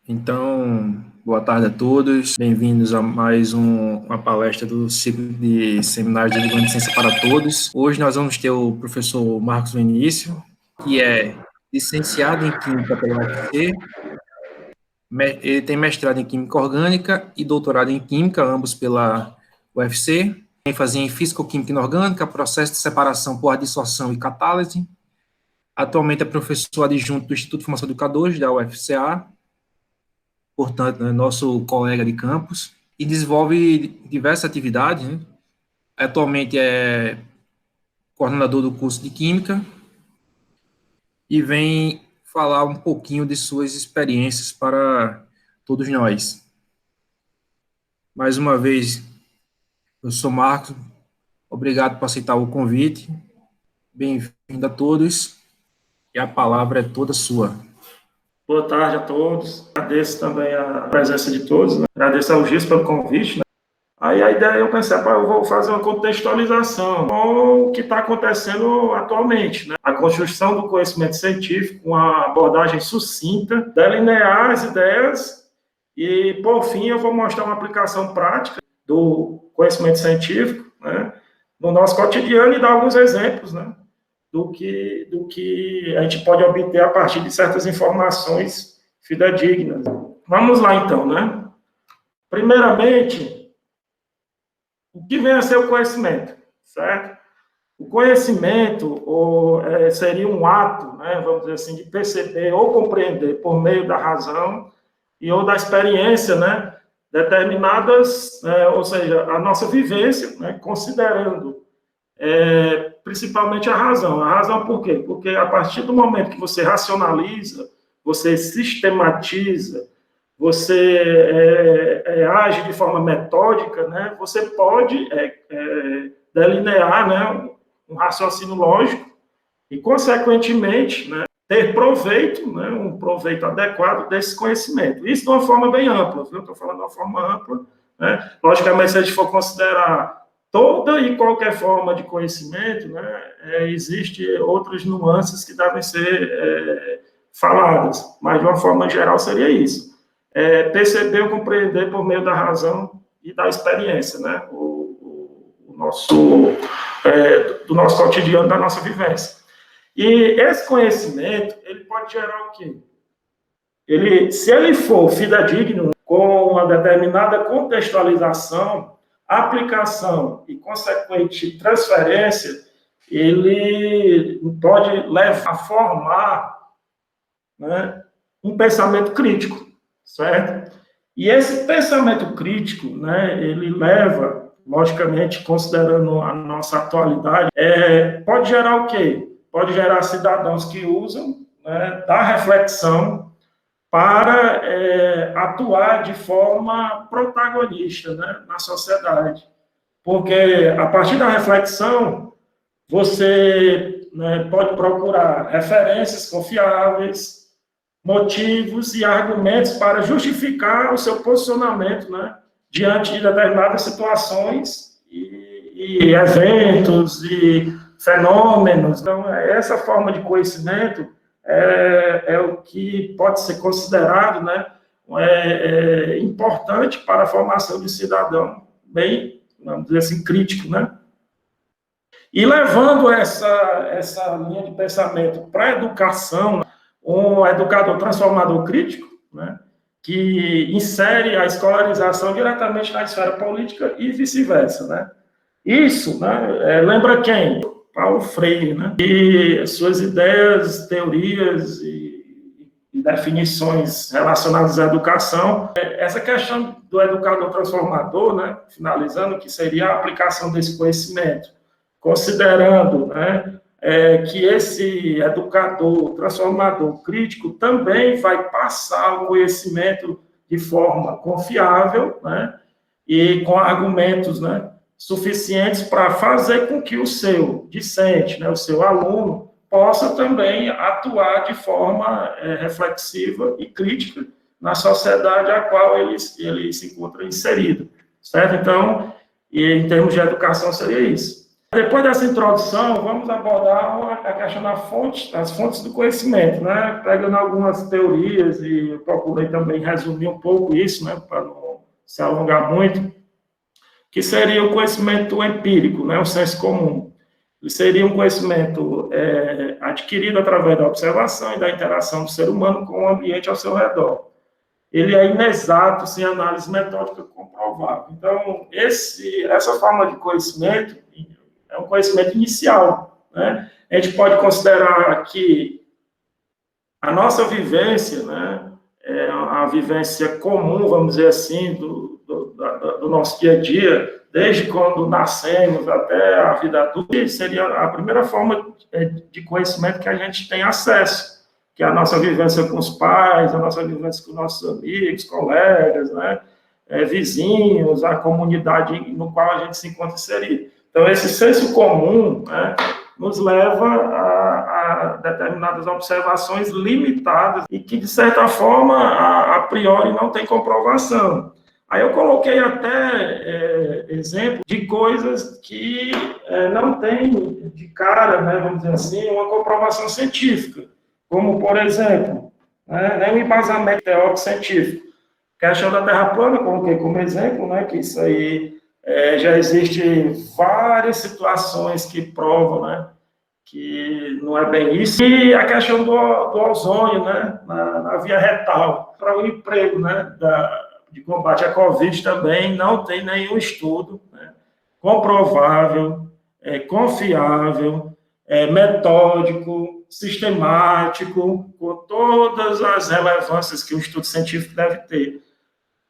Então, boa tarde a todos. Bem-vindos a mais uma palestra do ciclo de seminários de Divulgação de Ciência para Todos. Hoje nós vamos ter o professor Marcos Vinícius, que é licenciado em Química pela UFC. Ele tem mestrado em Química Orgânica e doutorado em Química, ambos pela UFC. ênfase em Físico-Química Inorgânica, processo de separação por adsorção e catálise. Atualmente é professor adjunto do Instituto de Formação de Educadores, da UFCA, portanto, é nosso colega de campus, e desenvolve diversas atividades, né? Atualmente é coordenador do curso de Química e vem falar um pouquinho de suas experiências para todos nós. Mais uma vez, eu sou Marcos, obrigado por aceitar o convite, bem-vindo a todos, e a palavra é toda sua. Boa tarde a todos, agradeço também a presença de todos, né? Agradeço ao Gis pelo convite, né? Aí a ideia, eu pensei, eu vou fazer uma contextualização com o que está acontecendo atualmente, né? A construção do conhecimento científico, uma abordagem sucinta, delinear as ideias e, por fim, eu vou mostrar uma aplicação prática do conhecimento científico, né, no nosso cotidiano e dar alguns exemplos, né, do que a gente pode obter a partir de certas informações fidedignas. Vamos lá, então, né? Primeiramente, o que vem a ser o conhecimento, certo? O conhecimento seria um ato, né, vamos dizer assim, de perceber ou compreender por meio da razão e ou da experiência, né, determinadas, ou seja, a nossa vivência, né, considerando principalmente a razão. A razão por quê? Porque a partir do momento que você racionaliza, você sistematiza, você age de forma metódica, né, você pode delinear, né, um raciocínio lógico e, consequentemente, né, ter proveito, né, um proveito adequado desse conhecimento. Isso de uma forma bem ampla, viu? Estou falando de uma forma ampla, né? Logicamente, se a gente for considerar toda e qualquer forma de conhecimento, né, existem outras nuances que devem ser faladas, mas de uma forma geral seria isso. Perceber ou compreender por meio da razão e da experiência, né, do nosso cotidiano, da nossa vivência. E esse conhecimento, ele pode gerar o quê? Se ele for fidedigno, com uma determinada contextualização, aplicação e consequente transferência, ele pode levar a formar, né, um pensamento crítico, certo? E esse pensamento crítico, né, ele leva, logicamente, considerando a nossa atualidade, pode gerar o quê? Pode gerar cidadãos que usam, né, da reflexão para atuar de forma protagonista, né, na sociedade. Porque, a partir da reflexão, você, né, pode procurar referências confiáveis, motivos e argumentos para justificar o seu posicionamento, né, diante de determinadas situações e eventos e fenômenos. Então, essa forma de conhecimento é o que pode ser considerado, né, importante para a formação de cidadão bem, vamos dizer assim, crítico, né? E levando essa linha de pensamento para a educação, um educador transformador crítico, né, que insere a escolarização diretamente na esfera política e vice-versa, né? Isso, né, lembra quem? Paulo Freire, né? E suas ideias, teorias e definições relacionadas à educação. Essa questão do educador transformador, né, finalizando, que seria a aplicação desse conhecimento, considerando, né, que esse educador transformador crítico também vai passar o conhecimento de forma confiável, né, e com argumentos, né, suficientes para fazer com que o seu discente, né, o seu aluno, possa também atuar de forma reflexiva e crítica na sociedade a qual ele se encontra inserido, certo? Então, em termos de educação, seria isso. Depois dessa introdução, vamos abordar a questão das fontes do conhecimento, né? Pegando algumas teorias, e eu procurei também resumir um pouco isso, né? Para não se alongar muito, que seria o conhecimento empírico, né? O senso comum. Ele seria um conhecimento adquirido através da observação e da interação do ser humano com o ambiente ao seu redor. Ele é inexato, sem análise metódica comprovável. Então, essa forma de conhecimento é um conhecimento inicial, né? A gente pode considerar que a nossa vivência, né, é a vivência comum, vamos dizer assim, do nosso dia a dia, desde quando nascemos até a vida adulta, seria a primeira forma de conhecimento que a gente tem acesso, que é a nossa vivência com os pais, a nossa vivência com nossos amigos, colegas, né, vizinhos, a comunidade no qual a gente se encontra inserido. Então, esse senso comum, né, nos leva a determinadas observações limitadas e que, de certa forma, a priori não tem comprovação. Aí eu coloquei até exemplo de coisas que não tem de cara, né, vamos dizer assim, uma comprovação científica, como, por exemplo, né, um embasamento teórico científico. A questão da Terra plana, coloquei como exemplo, né, que isso aí já existem várias situações que provam, né, que não é bem isso. E a questão do ozônio, né, na via retal, para o emprego, né, de combate à Covid também não tem nenhum estudo, né, comprovável, confiável, metódico, sistemático, com todas as relevâncias que um estudo científico deve ter.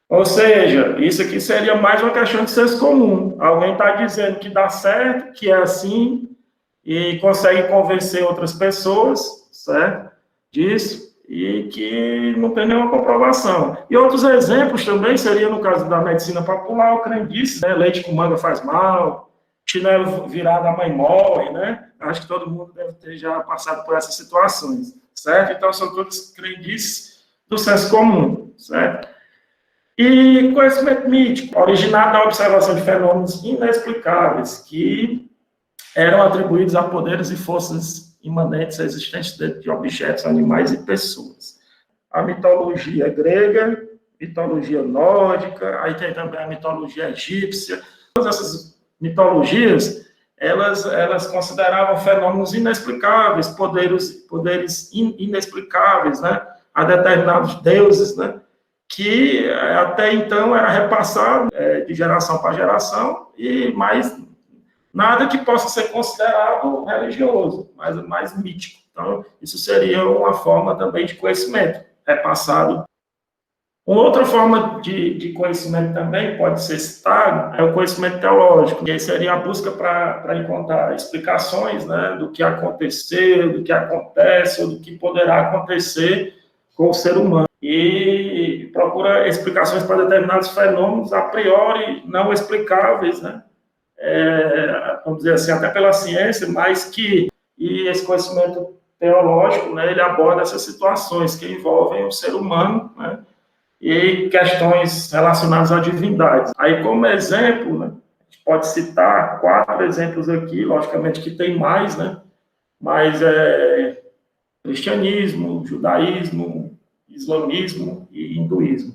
Ou seja, isso aqui seria mais uma questão de senso comum. Alguém está dizendo que dá certo, que é assim, e consegue convencer outras pessoas, certo? Disso, e que não tem nenhuma comprovação. E outros exemplos também seria no caso da medicina popular, o crendice, né? Leite com manga faz mal, chinelo virado a mãe morre, né? Acho que todo mundo deve ter já passado por essas situações, certo? Então, são todos crendices do senso comum, certo? E conhecimento mítico, originado da observação de fenômenos inexplicáveis, que eram atribuídos a poderes e forças imanentes existentes dentro de objetos, animais e pessoas. A mitologia grega, mitologia nórdica, aí tem também a mitologia egípcia. Todas essas mitologias, elas consideravam fenômenos inexplicáveis, poderes inexplicáveis, né, a determinados deuses, né, que até então era repassado de geração para geração, e mais nada que possa ser considerado religioso, mas mais mítico. Então, isso seria uma forma também de conhecimento repassado. Uma outra forma de conhecimento também pode ser citada é o conhecimento teológico, que seria a busca para encontrar explicações, né, do que aconteceu, do que acontece, ou do que poderá acontecer com o ser humano. E procura explicações para determinados fenômenos a priori não explicáveis, né? Vamos dizer assim, até pela ciência, mas e esse conhecimento teológico, né, ele aborda essas situações que envolvem o ser humano, né, e questões relacionadas à divindade. Aí, como exemplo, né, a gente pode citar 4 exemplos aqui, logicamente que tem mais, né, mas cristianismo, judaísmo, islamismo e hinduísmo.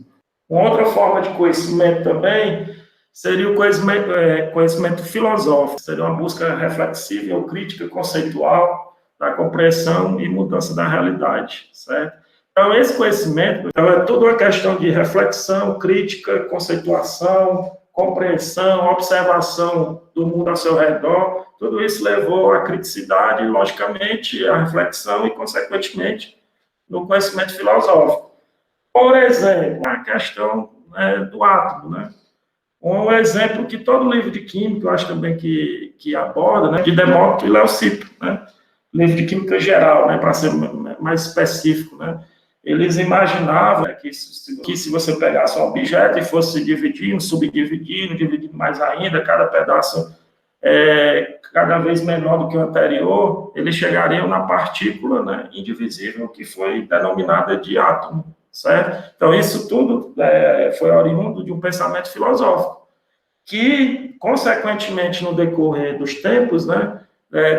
Uma outra forma de conhecimento também seria o conhecimento filosófico, seria uma busca reflexiva ou crítica conceitual da compreensão e mudança da realidade, certo? Então, esse conhecimento é toda uma questão de reflexão, crítica, conceituação, compreensão, observação do mundo ao seu redor. Tudo isso levou à criticidade, logicamente, à reflexão e, consequentemente, no conhecimento filosófico. Por exemplo, a questão do átomo, né? Um exemplo que todo livro de química, eu acho também que aborda, né? De Demócrito e Leucipo, né? Livro de química geral, né? Para ser mais específico, né? Eles imaginavam, né, que se você pegasse um objeto e fosse dividindo, dividindo mais ainda, cada pedaço cada vez menor do que o anterior, eles chegariam na partícula, né, indivisível, que foi denominada de átomo, certo? Então, isso tudo foi oriundo de um pensamento filosófico. que, consequentemente, no decorrer dos tempos, né,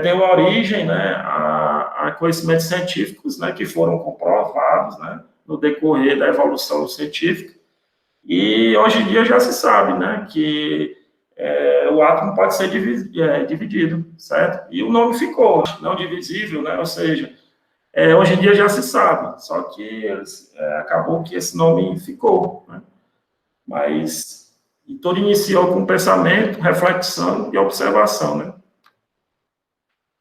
deu origem, né, a conhecimentos científicos, né, que foram comprovados, né, no decorrer da evolução científica. E hoje em dia já se sabe, né, que o átomo pode ser dividido, certo? E o nome ficou, não divisível, né, ou seja, hoje em dia já se sabe, só que acabou que esse nome ficou, né? Mas tudo iniciou com pensamento, reflexão e observação, né?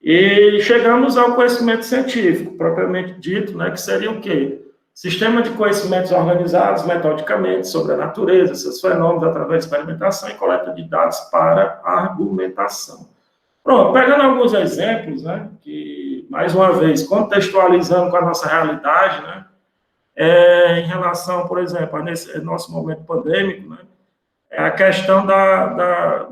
E chegamos ao conhecimento científico, propriamente dito, né, que seria o quê? Sistema de conhecimentos organizados metodicamente sobre a natureza, seus fenômenos, através de experimentação e coleta de dados para argumentação. Pronto, pegando alguns exemplos, né, que, mais uma vez, contextualizando com a nossa realidade, né, em relação, por exemplo, a nesse nosso momento pandêmico, né, a questão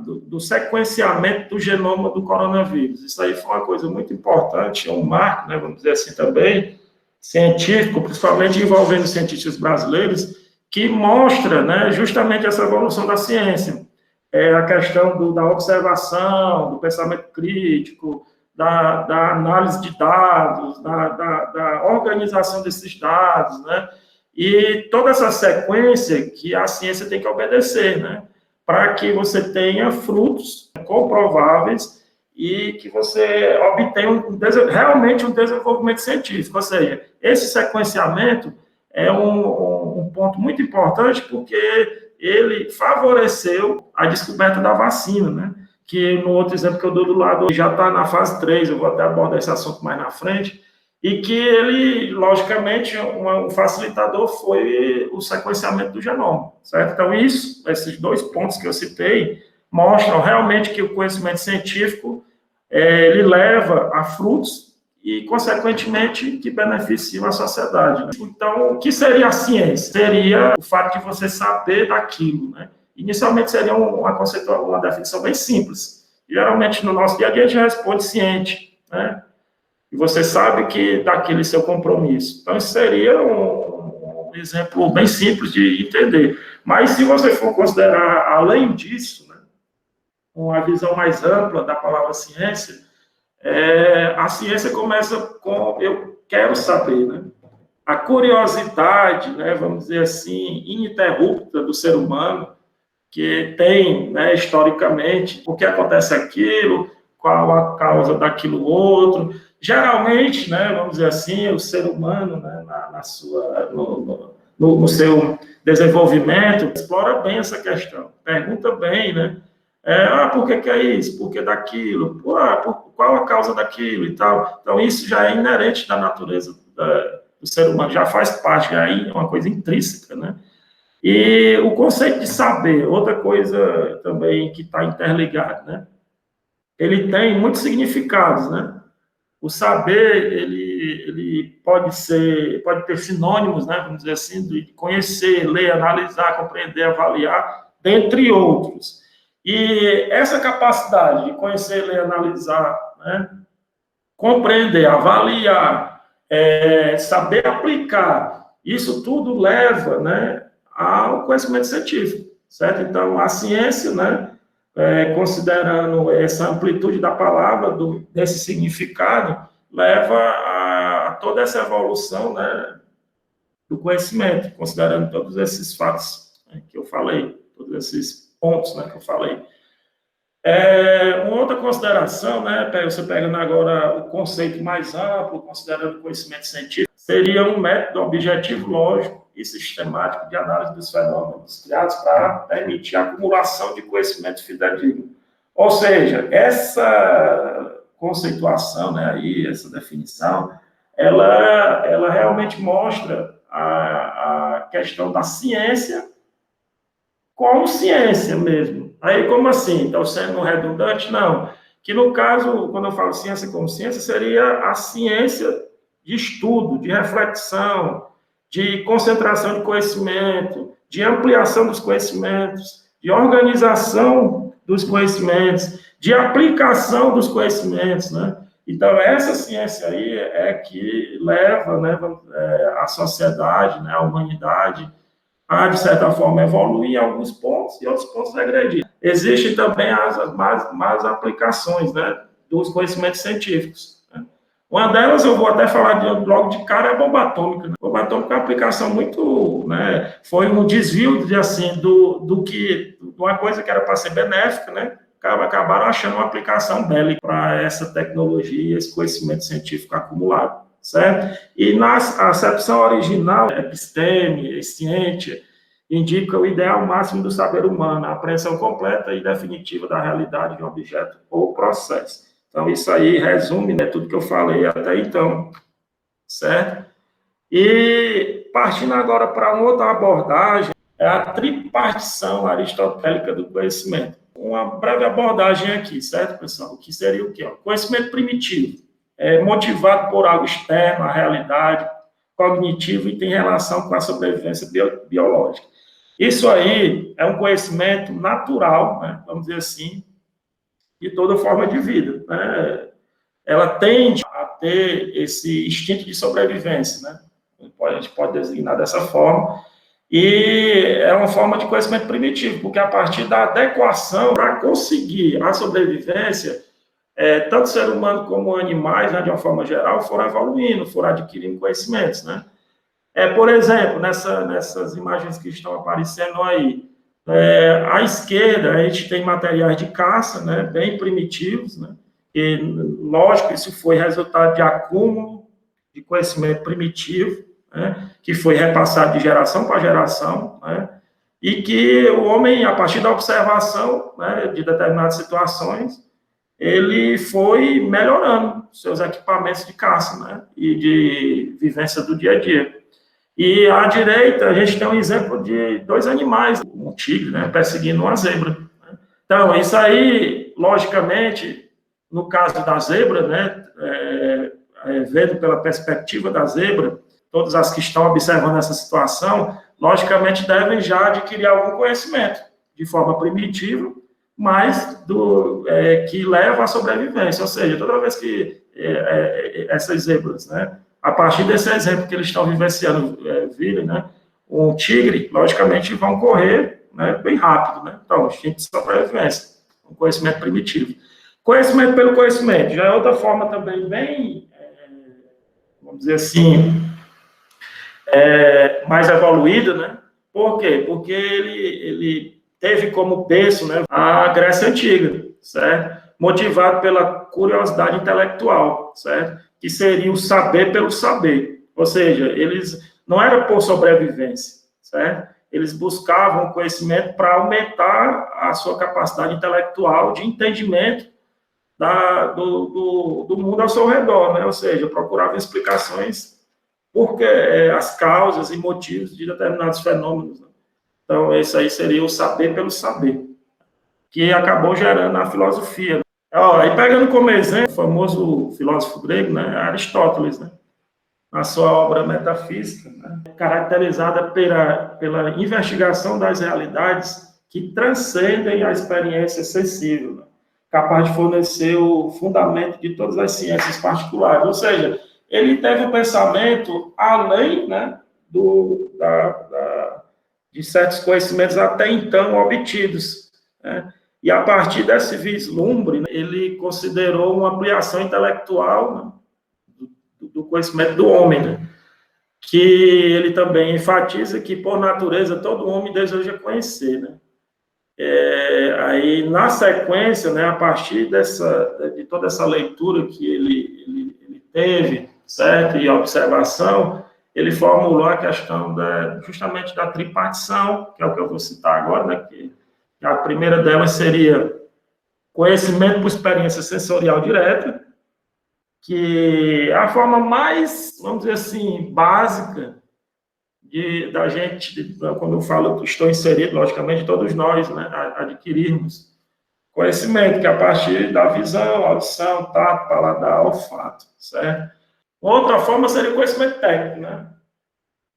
do sequenciamento do genoma do coronavírus. Isso aí foi uma coisa muito importante, um marco, né, vamos dizer assim também, científico, principalmente envolvendo cientistas brasileiros, que mostra, né, justamente essa evolução da ciência. A questão da observação, do pensamento crítico, da análise de dados, da organização desses dados, né? E toda essa sequência que a ciência tem que obedecer, né? Para que você tenha frutos comprováveis e que você obtenha realmente um desenvolvimento científico. Ou seja, esse sequenciamento é um ponto muito importante porque ele favoreceu a descoberta da vacina, né? Que no outro exemplo que eu dou do lado, já está na fase 3, eu vou até abordar esse assunto mais na frente, e que ele, logicamente, um facilitador foi o sequenciamento do genoma, certo? Então, esses dois pontos que eu citei, mostram realmente que o conhecimento científico, ele leva a frutos e, consequentemente, que beneficiam a sociedade. Né? Então, o que seria a ciência? Seria o fato de você saber daquilo, né? Inicialmente, seria uma definição bem simples. Geralmente, no nosso dia a dia, a gente responde ciente, né? E você sabe que daquele seu compromisso. Então, isso seria um exemplo bem simples de entender. Mas, se você for considerar, além disso, né, uma visão mais ampla da palavra ciência, a ciência começa com eu quero saber, né? A curiosidade, né, vamos dizer assim, ininterrupta do ser humano, que tem, né, historicamente, por que acontece aquilo, qual a causa daquilo outro. Geralmente, né, vamos dizer assim, o ser humano, né, no seu desenvolvimento, explora bem essa questão, pergunta bem, né? Por que é isso? Por que daquilo? Qual a causa daquilo e tal? Então, isso já é inerente da natureza do ser humano, já faz parte, já é uma coisa intrínseca, né? E o conceito de saber, outra coisa também que está interligado, né? Ele tem muitos significados, né? O saber, ele pode ter sinônimos, né? Vamos dizer assim, de conhecer, ler, analisar, compreender, avaliar, dentre outros. E essa capacidade de conhecer, ler, analisar, né? Compreender, avaliar, saber aplicar, isso tudo leva, né, ao conhecimento científico, certo? Então, a ciência, né, considerando essa amplitude da palavra, desse significado, leva a toda essa evolução, né, do conhecimento, considerando todos esses fatos, né, que eu falei, todos esses pontos, né, que eu falei. Uma outra consideração, né, você pegando agora o conceito mais amplo, considerando o conhecimento científico, seria um método objetivo, lógico e sistemático de análise dos fenômenos criados para permitir a acumulação de conhecimento fidedigno. Ou seja, essa conceituação, né, aí, essa definição, ela realmente mostra a questão da ciência como ciência mesmo. Aí, como assim? Então, sendo redundante? Não. Que, no caso, quando eu falo ciência como ciência, seria a ciência de estudo, de reflexão, de concentração de conhecimento, de ampliação dos conhecimentos, de organização dos conhecimentos, de aplicação dos conhecimentos, né? Então, essa ciência aí é que leva, né, a sociedade, né, a humanidade, a, de certa forma, evoluir em alguns pontos e outros pontos regredir. existem também as mais aplicações, né, dos conhecimentos científicos. Né? Uma delas, eu vou até falar logo de cara, é a bomba atômica. Né? A bomba atômica é uma aplicação muito, né, foi um desvio de, assim, de uma coisa que era para ser benéfica, né? Acabaram achando uma aplicação bélica para essa tecnologia, esse conhecimento científico acumulado, certo? E na acepção original, episteme, ciência, indica o ideal máximo do saber humano, a apreensão completa e definitiva da realidade de um objeto ou processo. Então, isso aí resume, né, tudo que eu falei até então, certo? E partindo agora para uma outra abordagem, é a tripartição aristotélica do conhecimento. Uma breve abordagem aqui, certo, pessoal? Que seria o quê? O conhecimento primitivo, motivado por algo externo à realidade, cognitivo e tem relação com a sobrevivência biológica. Isso aí é um conhecimento natural, né, vamos dizer assim, de toda forma de vida. Né? Ela tende a ter esse instinto de sobrevivência, né? A gente pode designar dessa forma, e é uma forma de conhecimento primitivo, porque a partir da adequação para conseguir a sobrevivência, tanto ser humano como animais, né, de uma forma geral, foram evoluindo, foram adquirindo conhecimentos, né? Por exemplo, nessas imagens que estão aparecendo aí, à esquerda, a gente tem materiais de caça, né, bem primitivos, né? E, lógico, isso foi resultado de acúmulo de conhecimento primitivo, né, que foi repassado de geração para geração, né, e que o homem, a partir da observação, né, de determinadas situações, ele foi melhorando seus equipamentos de caça, né, e de vivência do dia a dia. E à direita, a gente tem um exemplo de dois animais, um tigre, né, perseguindo uma zebra. Né. Então, isso aí, logicamente, no caso da zebra, né, vendo pela perspectiva da zebra, todas as que estão observando essa situação, logicamente devem já adquirir algum conhecimento, de forma primitiva, mas que leva à sobrevivência. Ou seja, toda vez que essas zebras, né, a partir desse exemplo que eles estão vivenciando, virem, né, um tigre, logicamente vão correr, né, bem rápido. Né? Então, instinto de sobrevivência, um conhecimento primitivo. Conhecimento pelo conhecimento, já é outra forma também bem, vamos dizer assim, mais evoluída, né? Por quê? Porque ele teve como berço, né, a Grécia Antiga, certo? Motivado pela curiosidade intelectual, certo? Que seria o saber pelo saber. Ou seja, eles não era por sobrevivência, certo? Eles buscavam conhecimento para aumentar a sua capacidade intelectual de entendimento do mundo ao seu redor, né? Ou seja, procuravam explicações porque as causas e motivos de determinados fenômenos. Né? Então, esse aí seria o saber pelo saber, que acabou gerando a filosofia. Né? E pegando como exemplo o famoso filósofo grego, né, Aristóteles, né, na sua obra Metafísica, né, caracterizada pela investigação das realidades que transcendem a experiência sensível, né, capaz de fornecer o fundamento de todas as ciências particulares. Ou seja, ele teve um pensamento além, né, de certos conhecimentos até então obtidos. Né? E a partir desse vislumbre, né, ele considerou uma ampliação intelectual, né, do conhecimento do homem, né? Que ele também enfatiza que, por natureza, todo homem deseja conhecer. Né? Aí, na sequência, né, a partir de toda essa leitura que ele teve, certo? E observação, ele formulou a questão justamente da tripartição, que é o que eu vou citar agora, né? Que a primeira delas seria conhecimento por experiência sensorial direta, que é a forma mais, vamos dizer assim, básica da gente, quando eu falo, estou inserido, logicamente, todos nós, né, adquirirmos conhecimento, que é a partir da visão, audição, tato, paladar, olfato, certo? Outra forma seria o conhecimento técnico, né?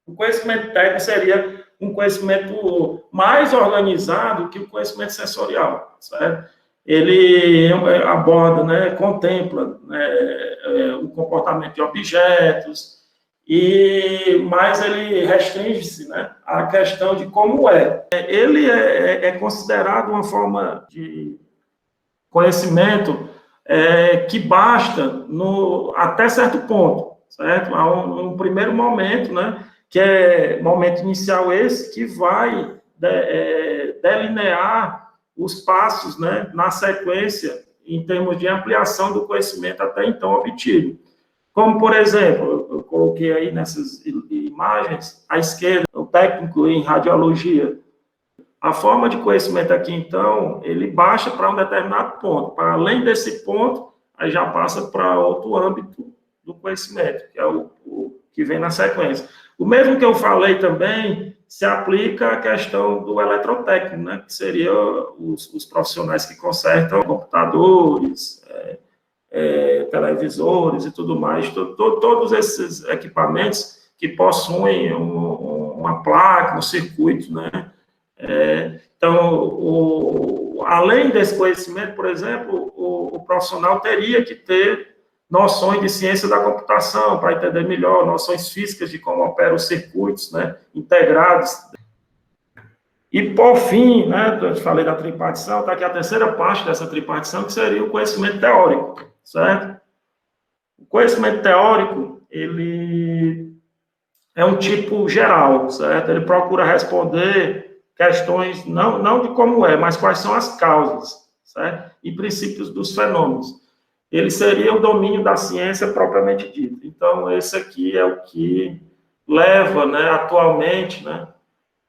O conhecimento técnico seria um conhecimento mais organizado que o conhecimento sensorial, certo? Ele aborda, né, contempla, né, o comportamento de objetos, mas ele restringe-se, né, à questão de como é. Ele é considerado uma forma de conhecimento que basta até certo ponto, certo? Há um primeiro momento, né, que é momento inicial esse, que vai delinear os passos, né, na sequência, em termos de ampliação do conhecimento até então obtido. Como, por exemplo, eu coloquei aí nessas imagens, à esquerda, o técnico em radiologia. A forma de conhecimento aqui, então, ele baixa para um determinado ponto. Para além desse ponto, aí já passa para outro âmbito do conhecimento, que é o que vem na sequência. O mesmo que eu falei também se aplica à questão do eletrotécnico, né, que seria os profissionais que consertam computadores, televisores e tudo mais, todos esses equipamentos que possuem uma placa, um circuito, né? Então, além desse conhecimento, por exemplo, o profissional teria que ter noções de ciência da computação para entender melhor, noções físicas de como operam os circuitos, né, integrados. E, por fim, né, eu falei da tripartição, está aqui a terceira parte dessa tripartição, que seria o conhecimento teórico, certo? O conhecimento teórico, ele é um tipo geral, certo? Ele procura responder questões, não de como é, mas quais são as causas, certo? E princípios dos fenômenos. Ele seria o domínio da ciência propriamente dita. Então, esse aqui é o que leva, né, atualmente, né,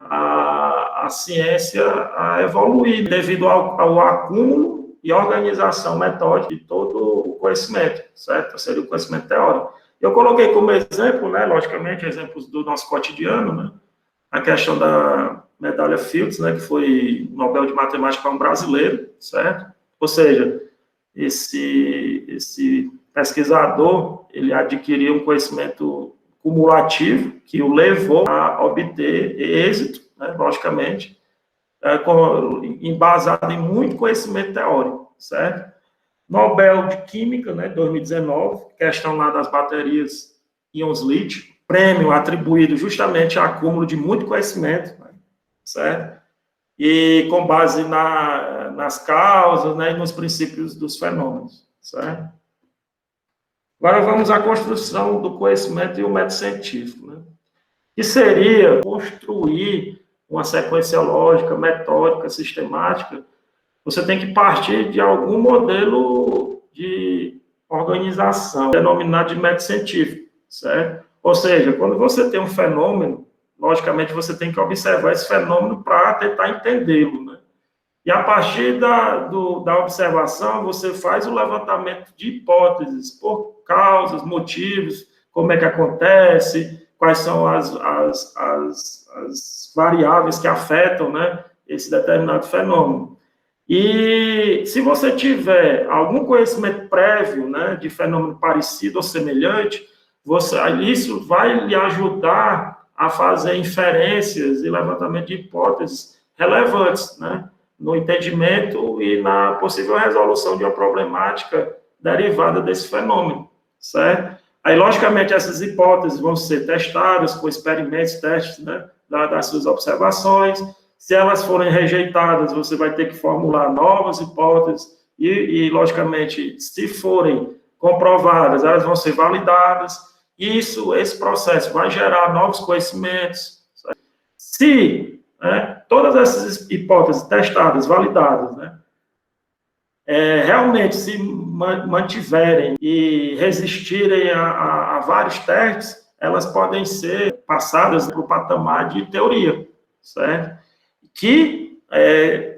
a ciência a evoluir devido ao acúmulo e organização metódica de todo o conhecimento, certo? Seria o conhecimento teórico. Eu coloquei como exemplo, né, logicamente, exemplos do nosso cotidiano, né, a questão da medalha Fields, né, que foi Nobel de Matemática para um brasileiro, certo? Ou seja, esse pesquisador, ele adquiriu um conhecimento cumulativo que o levou a obter êxito, né, logicamente, embasado em muito conhecimento teórico, certo? Nobel de Química, né, 2019, questão lá das baterias íons lítio, prêmio atribuído justamente a acúmulo de muito conhecimento, né, certo? E com base nas causas, né, e nos princípios dos fenômenos, certo? Agora vamos à construção do conhecimento e o método científico, né? Que seria construir uma sequência lógica, metódica, sistemática. Você tem que partir de algum modelo de organização, denominado de método científico, certo? Ou seja, quando você tem um fenômeno, logicamente você tem que observar esse fenômeno para tentar entendê-lo, né? E a partir da observação, você faz o levantamento de hipóteses por causas, motivos, como é que acontece, quais são as variáveis que afetam, né, esse determinado fenômeno. E se você tiver algum conhecimento prévio, né, de fenômeno parecido ou semelhante, isso vai lhe ajudar a fazer inferências e levantamento de hipóteses relevantes, né, no entendimento e na possível resolução de uma problemática derivada desse fenômeno, certo? Aí, logicamente, essas hipóteses vão ser testadas com experimentos, testes, né, das suas observações. Se elas forem rejeitadas, você vai ter que formular novas hipóteses e logicamente, se forem comprovadas, elas vão ser validadas. Esse processo vai gerar novos conhecimentos. Certo? Se, né, todas essas hipóteses testadas, validadas, né, realmente se mantiverem e resistirem a vários testes, elas podem ser passadas para o patamar de teoria, certo? Que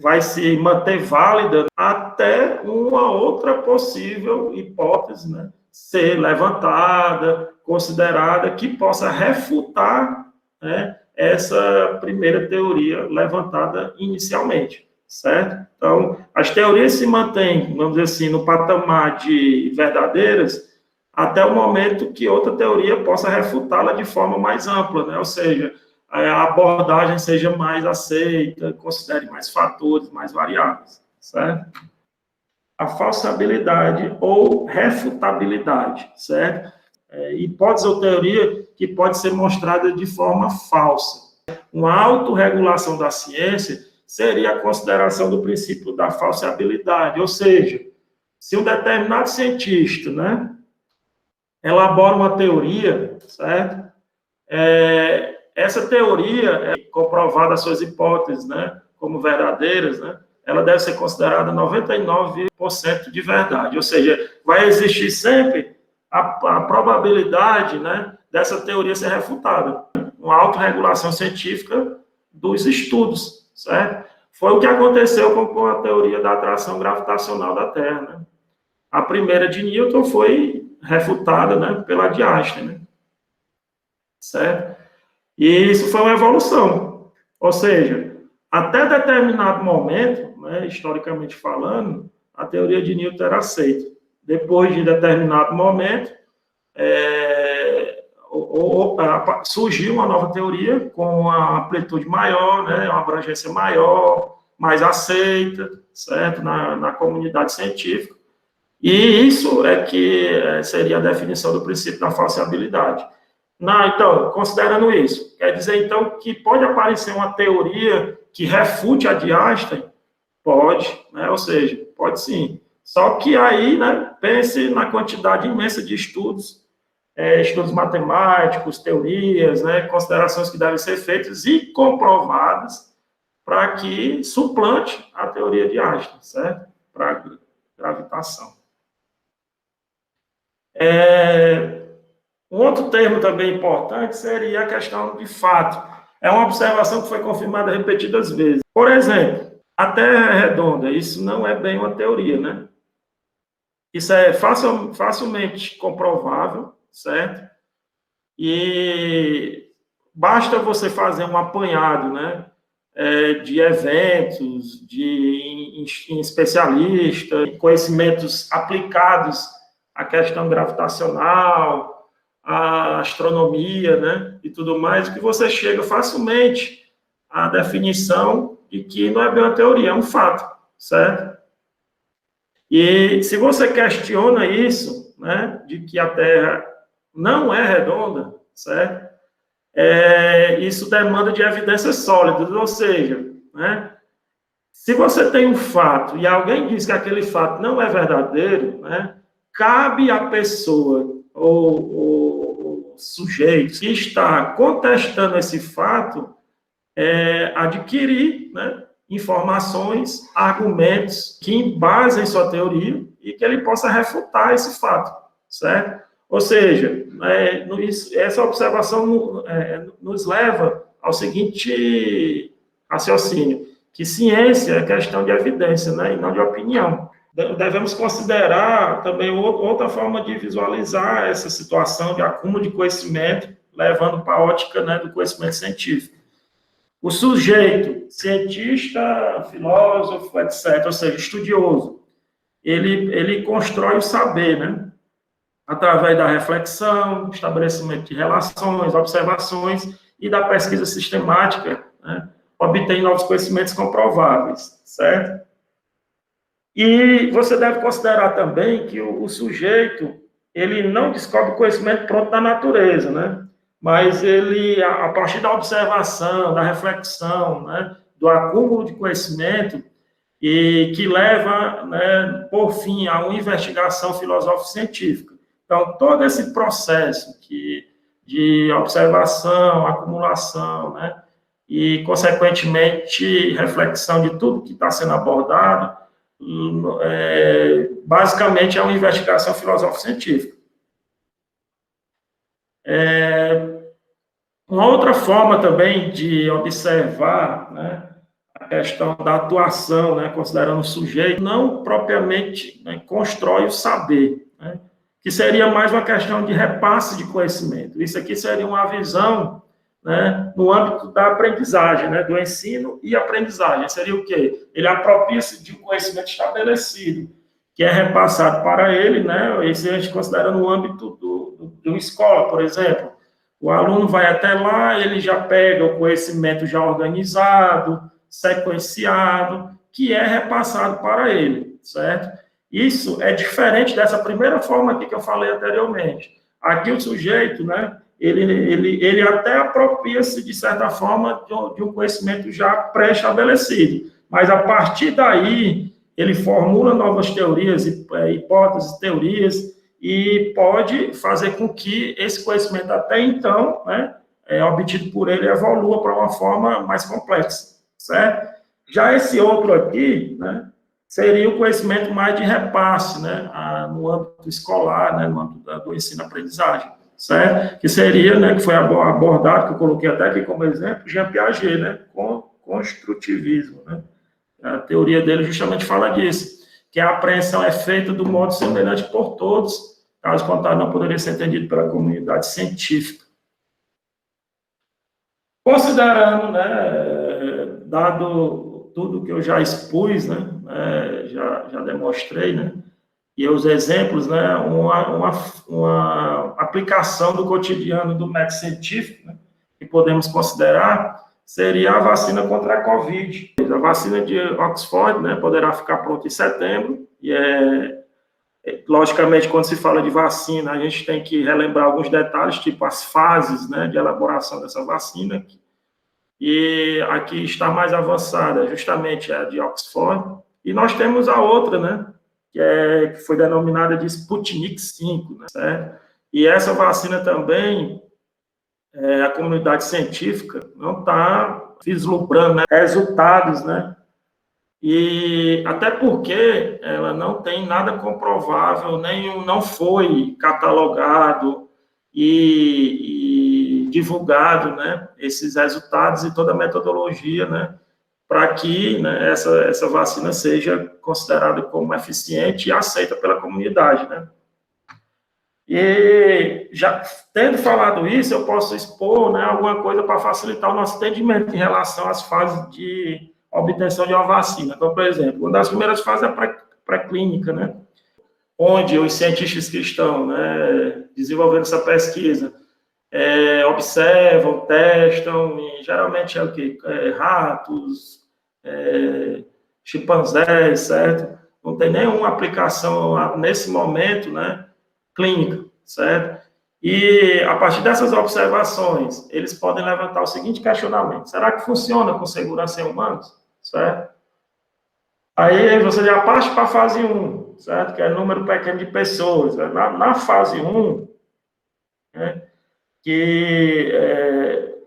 vai se manter válida até uma outra possível hipótese, né, ser levantada, considerada, que possa refutar, né, essa primeira teoria levantada inicialmente, certo? Então, as teorias se mantêm, vamos dizer assim, no patamar de verdadeiras até o momento que outra teoria possa refutá-la de forma mais ampla, né? Ou seja, a abordagem seja mais aceita, considere mais fatores, mais variáveis, certo? A falsabilidade ou refutabilidade, certo? hipótese ou teoria que pode ser mostrada de forma falsa. Uma autorregulação da ciência seria a consideração do princípio da falseabilidade, ou seja, se um determinado cientista, né, elabora uma teoria, certo? Essa teoria é comprovada as suas hipóteses, né, como verdadeiras, né, ela deve ser considerada 99% de verdade, ou seja, vai existir sempre a probabilidade, né, dessa teoria ser refutada, uma autorregulação científica dos estudos, certo? Foi o que aconteceu com a teoria da atração gravitacional da Terra, né? A primeira de Newton foi refutada, né, pela de Einstein, né? Certo? E isso foi uma evolução, ou seja, até determinado momento, né, historicamente falando, a teoria de Newton era aceita. Depois de determinado momento, surgiu uma nova teoria com uma amplitude maior, né, uma abrangência maior, mais aceita, certo, na comunidade científica. E isso é que seria a definição do princípio da falseabilidade. Então, considerando isso, quer dizer, então, que pode aparecer uma teoria que refute a de Einstein? Pode, né? Ou seja, pode sim. Só que aí, né, pense na quantidade imensa de estudos, estudos matemáticos, teorias, né, considerações que devem ser feitas e comprovadas para que suplante a teoria de Einstein, certo? Para a gravitação. Um outro termo também importante seria a questão de fato. É uma observação que foi confirmada repetidas vezes. Por exemplo, a Terra é redonda. Isso não é bem uma teoria, né? Isso é facilmente comprovável, certo? E basta você fazer um apanhado, né, de eventos, de especialistas, conhecimentos aplicados à questão gravitacional, à astronomia, né, e tudo mais, que você chega facilmente à definição de que não é bem uma teoria, é um fato, certo? E se você questiona isso, né, de que a Terra não é redonda, certo? Isso demanda de evidências sólidas, ou seja, né, se você tem um fato e alguém diz que aquele fato não é verdadeiro, né, cabe à pessoa ou sujeito que está contestando esse fato adquirir, né, informações, argumentos que embasem sua teoria e que ele possa refutar esse fato, certo? Ou seja, essa observação nos leva ao seguinte raciocínio, que ciência é questão de evidência, né, e não de opinião. Devemos considerar também outra forma de visualizar essa situação de acúmulo de conhecimento, levando para a ótica, né, do conhecimento científico. O sujeito, cientista, filósofo, etc., ou seja, estudioso, ele constrói o saber, né? Através da reflexão, estabelecimento de relações, observações e da pesquisa sistemática, né? Obtém novos conhecimentos comprováveis, certo? E você deve considerar também que o sujeito, ele não descobre o conhecimento pronto da natureza, né? Mas ele, a partir da observação, da reflexão, né, do acúmulo de conhecimento, e que leva, né, por fim, a uma investigação filosófico-científica. Então, todo esse processo de observação, acumulação, né, e, consequentemente, reflexão de tudo que está sendo abordado, basicamente é uma investigação filosófico-científica. Uma outra forma também de observar, né, a questão da atuação, né, considerando o sujeito, não propriamente, né, constrói o saber, né, que seria mais uma questão de repasse de conhecimento. Isso aqui seria uma visão, né, no âmbito da aprendizagem, né, do ensino e aprendizagem. Seria o quê? Ele apropria-se de um conhecimento estabelecido, que é repassado para ele, né, isso a gente considera no âmbito de uma escola, por exemplo. O aluno vai até lá, ele já pega o conhecimento já organizado, sequenciado, que é repassado para ele, certo? Isso é diferente dessa primeira forma aqui que eu falei anteriormente. aqui o sujeito, né, ele até apropria-se, de certa forma, de um conhecimento já pré-estabelecido, mas a partir daí ele formula novas teorias, hipóteses, teorias, e pode fazer com que esse conhecimento até então, né, obtido por ele, evolua para uma forma mais complexa, certo? Já esse outro aqui, né, seria o conhecimento mais de repasse, né, no âmbito escolar, né, no âmbito do ensino-aprendizagem, certo? Que seria, né, que foi abordado, que eu coloquei até aqui como exemplo, Jean Piaget, né, com construtivismo, né? A teoria dele justamente fala disso, que a apreensão é feita do modo semelhante por todos, caso contrário não poderia ser entendido pela comunidade científica. Considerando, né, dado tudo que eu já expus, né, já demonstrei, né, e os exemplos, né, uma aplicação do cotidiano do método científico, né, que podemos considerar, seria a vacina contra a Covid. A vacina de Oxford, né, poderá ficar pronta em setembro, e logicamente, quando se fala de vacina, a gente tem que relembrar alguns detalhes, tipo as fases, né, de elaboração dessa vacina, e aqui está mais avançada, justamente a de Oxford, e nós temos a outra, né, que foi denominada de Sputnik V, né, certo? E essa vacina também, a comunidade científica não está vislumbrando, né, resultados, né, e até porque ela não tem nada comprovável, não foi catalogado e divulgado, né, esses resultados e toda a metodologia, né, para que, né, essa vacina seja considerada como eficiente e aceita pela comunidade, né. E já tendo falado isso, eu posso expor, né, alguma coisa para facilitar o nosso entendimento em relação às fases de obtenção de uma vacina. Então, por exemplo, uma das primeiras fases é a pré-clínica, né, onde os cientistas que estão, né, desenvolvendo essa pesquisa observam, testam, e geralmente é o quê? Ratos, chimpanzés, certo? Não tem nenhuma aplicação nesse momento, né, clínica, certo? E, a partir dessas observações, eles podem levantar o seguinte questionamento: será que funciona com segurança em humanos? Certo? Aí você já parte para a fase 1, certo? Que é número pequeno de pessoas. Na fase 1, né,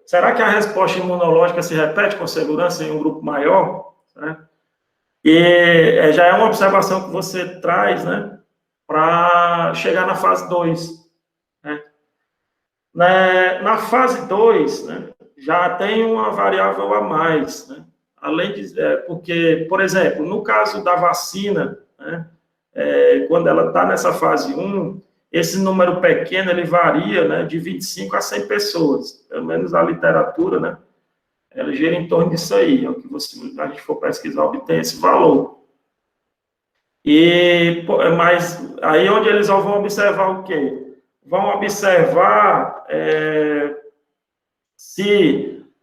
será que a resposta imunológica se repete com segurança em um grupo maior? Certo? E já é uma observação que você traz, né, para chegar na fase 2. Né? Na fase 2, né, já tem uma variável a mais, né? Além de, porque, por exemplo, no caso da vacina, né, quando ela está nessa fase 1, esse número pequeno, ele varia, né, de 25 a 100 pessoas, pelo menos a literatura, né, ela gira em torno disso aí, é o que a gente for pesquisar, obtém esse valor. Mas aí onde eles vão observar o quê? Vão observar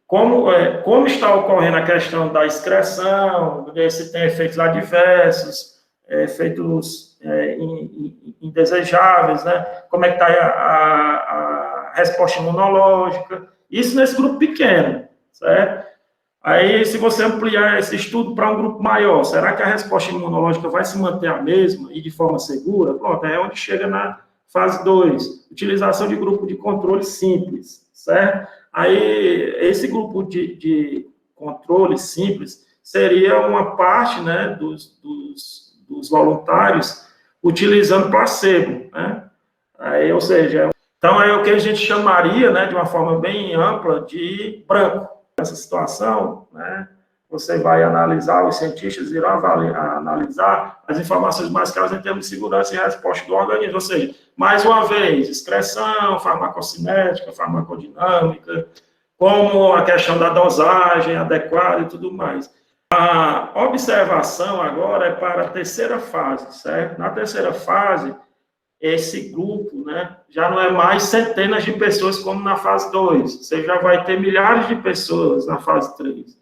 como está ocorrendo a questão da excreção, se tem efeitos adversos, efeitos indesejáveis, né? Como é que está a resposta imunológica, isso nesse grupo pequeno, certo? Aí, se você ampliar esse estudo para um grupo maior, será que a resposta imunológica vai se manter a mesma e de forma segura? Pronto, é onde chega na fase 2, utilização de grupo de controle simples, certo? Aí, esse grupo de controle simples seria uma parte, né, dos voluntários utilizando placebo, né? Aí, ou seja, então é o que a gente chamaria, né, de uma forma bem ampla, de branco. Nessa situação, né, você vai analisar, os cientistas irão analisar as informações mais claras em termos de segurança e resposta do organismo, ou seja, mais uma vez, excreção, farmacocinética, farmacodinâmica, como a questão da dosagem adequada e tudo mais. A observação agora é para a terceira fase, certo? Na terceira fase, esse grupo, né, já não é mais centenas de pessoas como na fase 2, você já vai ter milhares de pessoas na fase 3.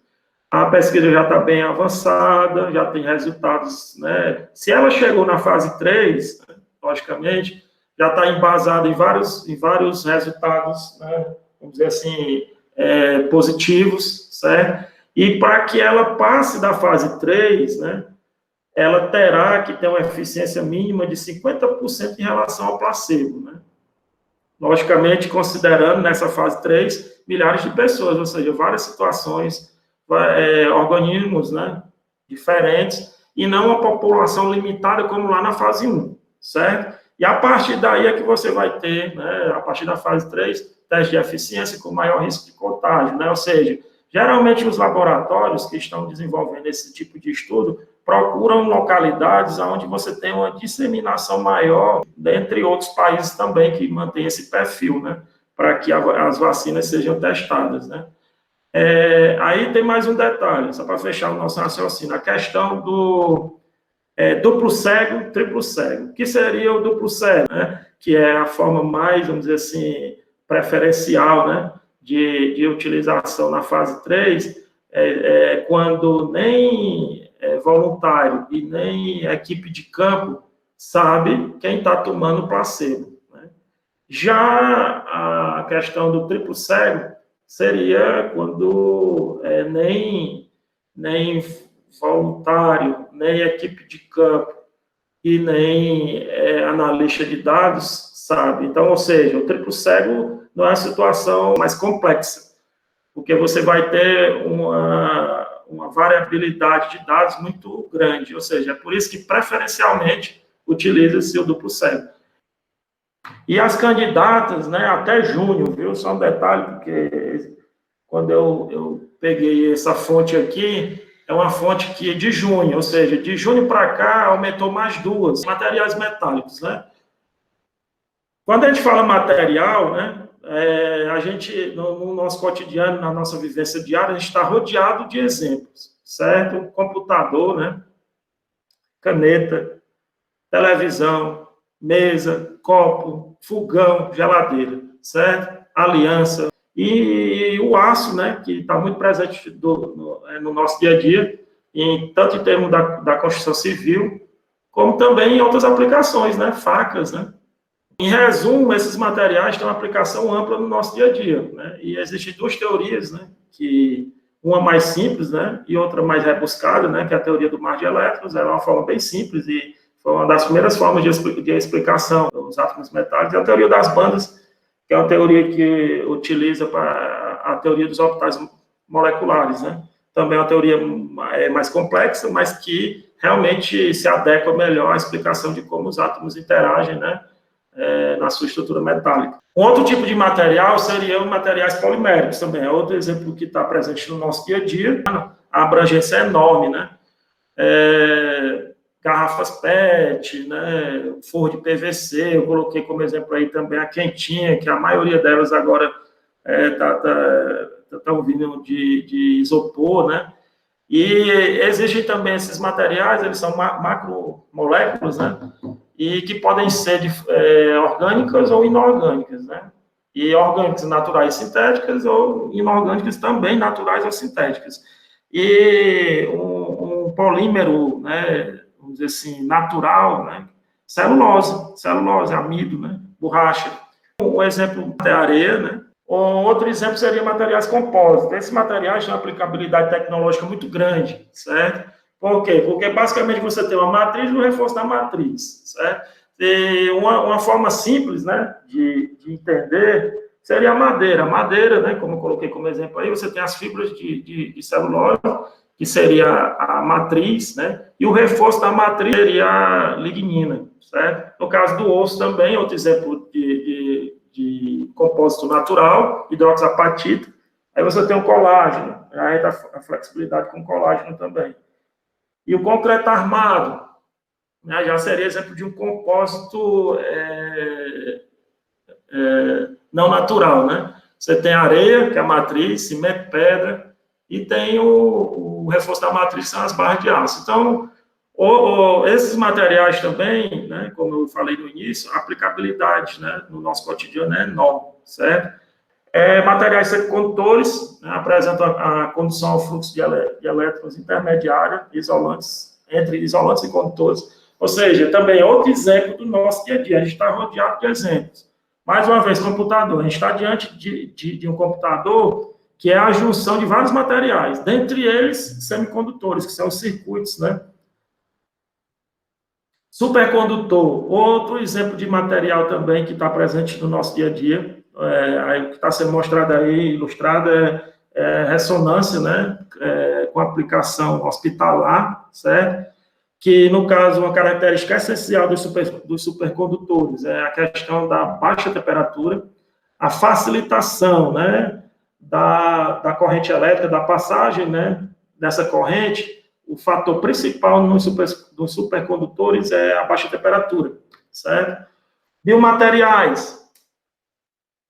A pesquisa já está bem avançada, já tem resultados, né? Se ela chegou na fase 3, né, logicamente, já está embasado em vários resultados, né, vamos dizer assim, positivos, certo? E para que ela passe da fase 3, né, ela terá que ter uma eficiência mínima de 50% em relação ao placebo, né? Logicamente, considerando nessa fase 3, milhares de pessoas, ou seja, várias situações, organismos, né, diferentes, e não uma população limitada como lá na fase 1, certo? E a partir daí é que você vai ter, né, a partir da fase 3, teste de eficiência com maior risco de contágio, né? Ou seja, geralmente os laboratórios que estão desenvolvendo esse tipo de estudo procuram localidades onde você tem uma disseminação maior, dentre outros países também que mantêm esse perfil, né, para que as vacinas sejam testadas, né. Aí tem mais um detalhe, só para fechar o nosso raciocínio, a questão do duplo cego, triplo cego. O que seria o duplo cego, né? Que é a forma mais, vamos dizer assim, preferencial, né, de utilização na fase 3, quando nem voluntário e nem equipe de campo sabe quem está tomando placebo, né? Já a questão do triplo cego seria quando nem voluntário, nem equipe de campo e nem analista de dados sabe. Então, ou seja, o triplo cego não é a situação mais complexa, porque você vai ter uma variabilidade de dados muito grande, ou seja, é por isso que preferencialmente utiliza-se o duplo cego. E as candidatas, né, até junho, viu? Só um detalhe, porque quando eu peguei essa fonte aqui, é uma fonte que é de junho, ou seja, de junho para cá aumentou mais 2 materiais metálicos, né? Quando a gente fala material, né, a gente, no nosso cotidiano, na nossa vivência diária, a gente está rodeado de exemplos, certo? Computador, né? Caneta, televisão, mesa, copo, fogão, geladeira, certo? Aliança. E o aço, né, que está muito presente no nosso dia a dia, tanto em termos da construção civil, como também em outras aplicações, né? Facas, né? Em resumo, esses materiais têm uma aplicação ampla no nosso dia a dia, né? E existem 2 teorias, né? Que uma mais simples, né? E outra mais rebuscada, né? Que é a teoria do mar de elétrons. Ela é uma forma bem simples e foi uma das primeiras formas de explicação dos átomos metálicos. E a teoria das bandas, que é uma teoria que utiliza para a teoria dos orbitais moleculares, né? Também é uma teoria mais complexa, mas que realmente se adequa melhor à explicação de como os átomos interagem, né? Na sua estrutura metálica. Um outro tipo de material seriam materiais poliméricos também, é outro exemplo que está presente no nosso dia a dia. A abrangência é enorme, né? Garrafas PET, né? Forro de PVC, eu coloquei como exemplo aí também a quentinha, que a maioria delas agora estão vindo de isopor, né? E existem também esses materiais, eles são macromoléculas, né? E que podem ser orgânicas ou inorgânicas, né? E orgânicas naturais sintéticas ou inorgânicas também naturais ou sintéticas. E um polímero, né, vamos dizer assim, natural, né? Celulose, amido, né? Borracha. Um exemplo é a areia, né? Outro exemplo seria materiais compósitos. Esses materiais têm uma aplicabilidade tecnológica muito grande, certo? Por quê? Porque basicamente você tem uma matriz e um reforço da matriz, certo? E uma forma simples, né, de entender seria a madeira. A madeira, né, como eu coloquei como exemplo aí, você tem as fibras de celulose, que seria a matriz, né, e o reforço da matriz seria a lignina, certo? No caso do osso também, outro exemplo de compósito natural, hidroxapatita, aí você tem o colágeno, aí tá a flexibilidade com colágeno também. E o concreto armado, né, já seria exemplo de um compósito não natural, né? Você tem areia, que é a matriz, cimento, pedra, e tem o reforço da matriz, que são as barras de aço. Então, esses materiais também, né, como eu falei no início, a aplicabilidade, né, no nosso cotidiano é enorme, certo? Materiais semicondutores, né, apresentam a condução ao fluxo de elétrons intermediária, isolantes, entre isolantes e condutores, Ou seja, também é outro exemplo do nosso dia a dia. A gente está rodeado de exemplos. Mais uma vez, computador. A gente está diante de um computador que é a junção de vários materiais, dentre eles semicondutores, que são os circuitos, né? Supercondutor, outro exemplo de material também que está presente no nosso dia a dia, o que está sendo mostrado aí, ilustrado, é ressonância, né? Com aplicação hospitalar, certo? Que, no caso, uma característica essencial dos supercondutores é a questão da baixa temperatura, a facilitação, né, da corrente elétrica, da passagem, né, dessa corrente. O fator principal dos supercondutores é a baixa temperatura, certo? Biomateriais,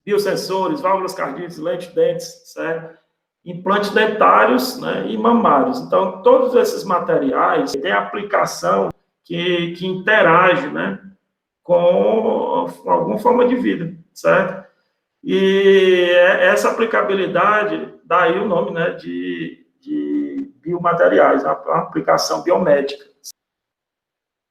biosensores, válvulas cardíacas, lentes, dentes, certo? Implantes dentários, né, e mamários. Então, todos esses materiais têm aplicação que interage, né, com alguma forma de vida, certo? E essa aplicabilidade, daí o nome, né, de biomateriais, a aplicação biomédica.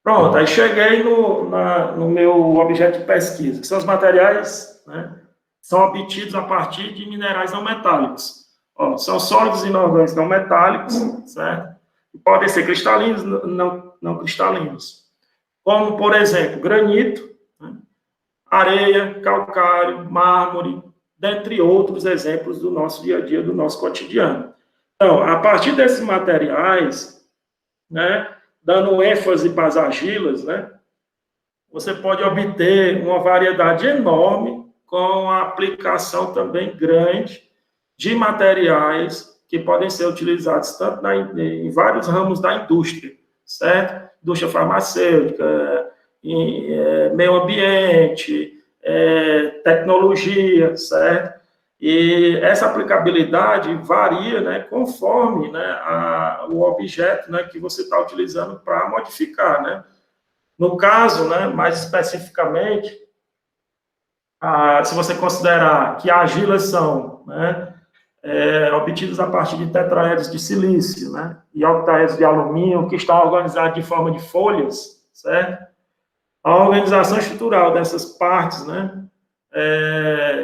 Pronto, aí cheguei no meu objeto de pesquisa, que são os materiais, né, são obtidos a partir de minerais não metálicos. Ó, são sólidos inorgânicos não metálicos, certo? E podem ser cristalinos, não cristalinos. Como, por exemplo, granito, né? Areia, calcário, mármore, dentre outros exemplos do nosso dia a dia, do nosso cotidiano. Então, a partir desses materiais, né, dando ênfase para as argilas, né, você pode obter uma variedade enorme com a aplicação também grande de materiais que podem ser utilizados tanto em vários ramos da indústria, certo? Indústria farmacêutica, meio ambiente, tecnologia, certo? E essa aplicabilidade varia, né, conforme, né, o objeto, né, que você está utilizando para modificar, né? No caso, né, mais especificamente, se você considerar que argilas são, né, obtidos a partir de tetraedros de silício, né, e octaedros de alumínio, que estão organizados de forma de folhas, certo? A organização estrutural dessas partes, né,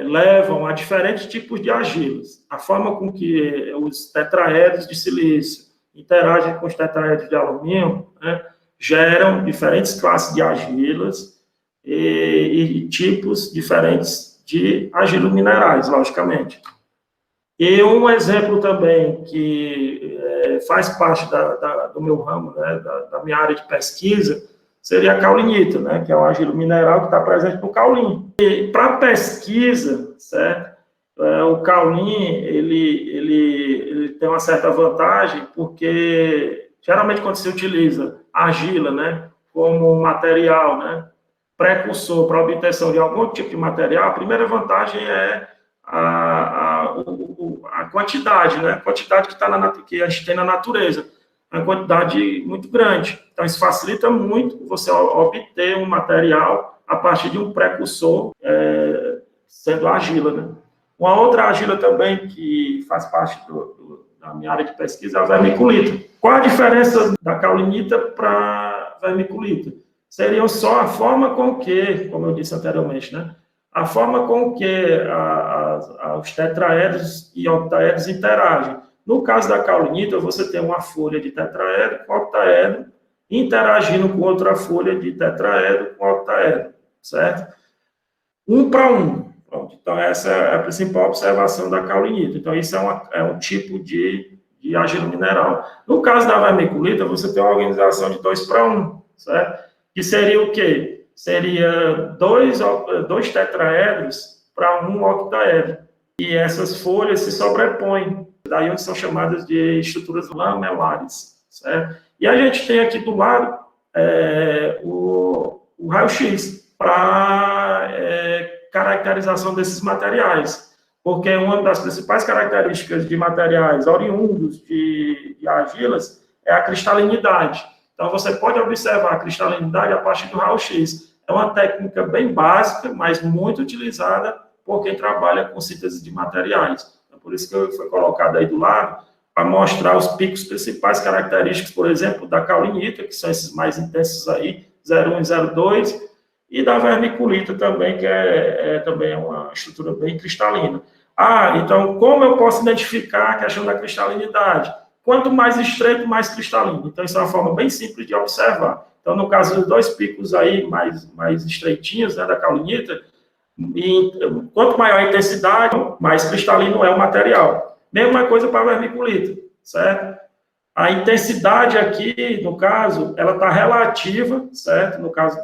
levam a diferentes tipos de argilas. A forma com que os tetraedros de silício interagem com os tetraedros de alumínio, né, geram diferentes classes de argilas e tipos diferentes de argilas minerais, logicamente. E um exemplo também que faz parte do meu ramo, né, da minha área de pesquisa, seria a caulinita, né, que é um argilo mineral que está presente no caulim. E para pesquisa, certo, o caulim, ele tem uma certa vantagem, porque geralmente quando se utiliza argila, né, como material, né, precursor para a obtenção de algum tipo de material, a primeira vantagem é a quantidade, né? A quantidade que a gente tem na natureza, uma quantidade muito grande. Então, isso facilita muito você obter um material a partir de um precursor, sendo a argila, né? Uma outra argila também que faz parte da minha área de pesquisa é a vermiculita. Qual a diferença da caulinita para a vermiculita? Seriam só a forma com que, como eu disse anteriormente, né? A forma com que os tetraedros e octaedros interagem. No caso da caulinita, você tem uma folha de tetraedro com octaedro interagindo com outra folha de tetraedro com octaedro, certo? Um para um. Pronto. Então, essa é a principal observação da caulinita. Então, isso é um tipo de argila mineral. No caso da vermiculita, você tem uma organização de 2 para 1, certo? Que seria o quê? Seria dois tetraedros para um octaedro. E essas folhas se sobrepõem. Daí onde são chamadas de estruturas lamelares, certo? E a gente tem aqui do lado o raio-x para caracterização desses materiais. Porque uma das principais características de materiais oriundos de argilas é a cristalinidade. Então, você pode observar a cristalinidade a partir do raio-x. É uma técnica bem básica, mas muito utilizada por quem trabalha com síntese de materiais. Então, por isso que foi colocado aí do lado, para mostrar os picos principais característicos, por exemplo, da caulinita, que são esses mais intensos aí, 01 e 02, e da vermiculita também, que também é uma estrutura bem cristalina. Então, como eu posso identificar a questão da cristalinidade? Quanto mais estreito, mais cristalino. Então, isso é uma forma bem simples de observar. Então, no caso dos dois picos aí, mais estreitinhos, né, da caulinita, quanto maior a intensidade, mais cristalino é o material. Mesma coisa para a vermiculita, certo? A intensidade aqui, no caso, ela está relativa, certo? No caso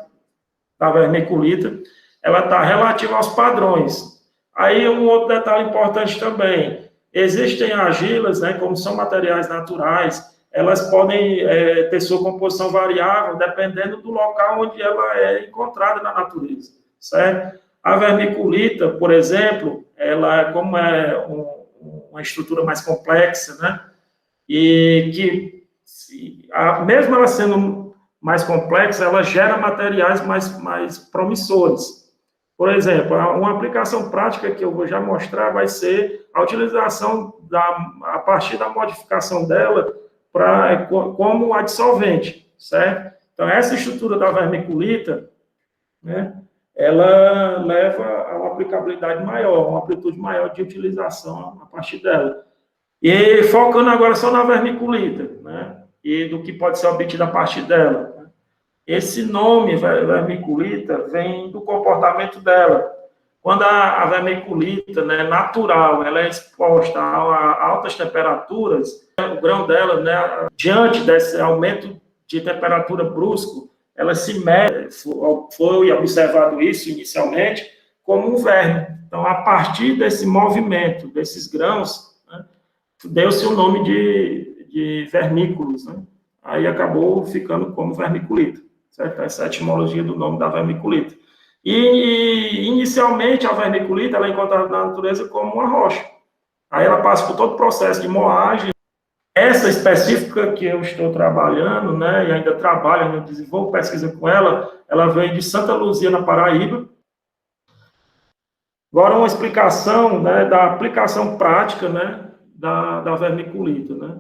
da vermiculita, ela está relativa aos padrões. Aí, um outro detalhe importante também, existem argilas, né, como são materiais naturais, elas podem ter sua composição variável, dependendo do local onde ela é encontrada na natureza, certo? A vermiculita, por exemplo, ela, como é uma estrutura mais complexa, né, e que, mesmo ela sendo mais complexa, ela gera materiais mais promissores. Por exemplo, uma aplicação prática que eu vou já mostrar vai ser a utilização, a partir da modificação dela, como adsolvente, certo? Então, essa estrutura da vermiculita, né, ela leva a uma aplicabilidade maior, uma amplitude maior de utilização a partir dela. E focando agora só na vermiculita, né, e do que pode ser obtido a partir dela. Esse nome, vermiculita, vem do comportamento dela. Quando a vermiculita, né, natural, ela é exposta a altas temperaturas, o grão dela, né, diante desse aumento de temperatura brusco, ela se mexe, foi observado isso inicialmente, como um verme. Então, a partir desse movimento, desses grãos, né, deu-se o nome de vermículos, né? Aí acabou ficando como vermiculita, certo? Essa é a etimologia do nome da vermiculita. E inicialmente, a vermiculita ela é encontrada na natureza como uma rocha. Aí ela passa por todo o processo de moagem. Essa específica que eu estou trabalhando, né, e ainda trabalho, ainda desenvolvo pesquisa com ela veio de Santa Luzia, na Paraíba. Agora, uma explicação, né, da aplicação prática, né, da vermiculita, né,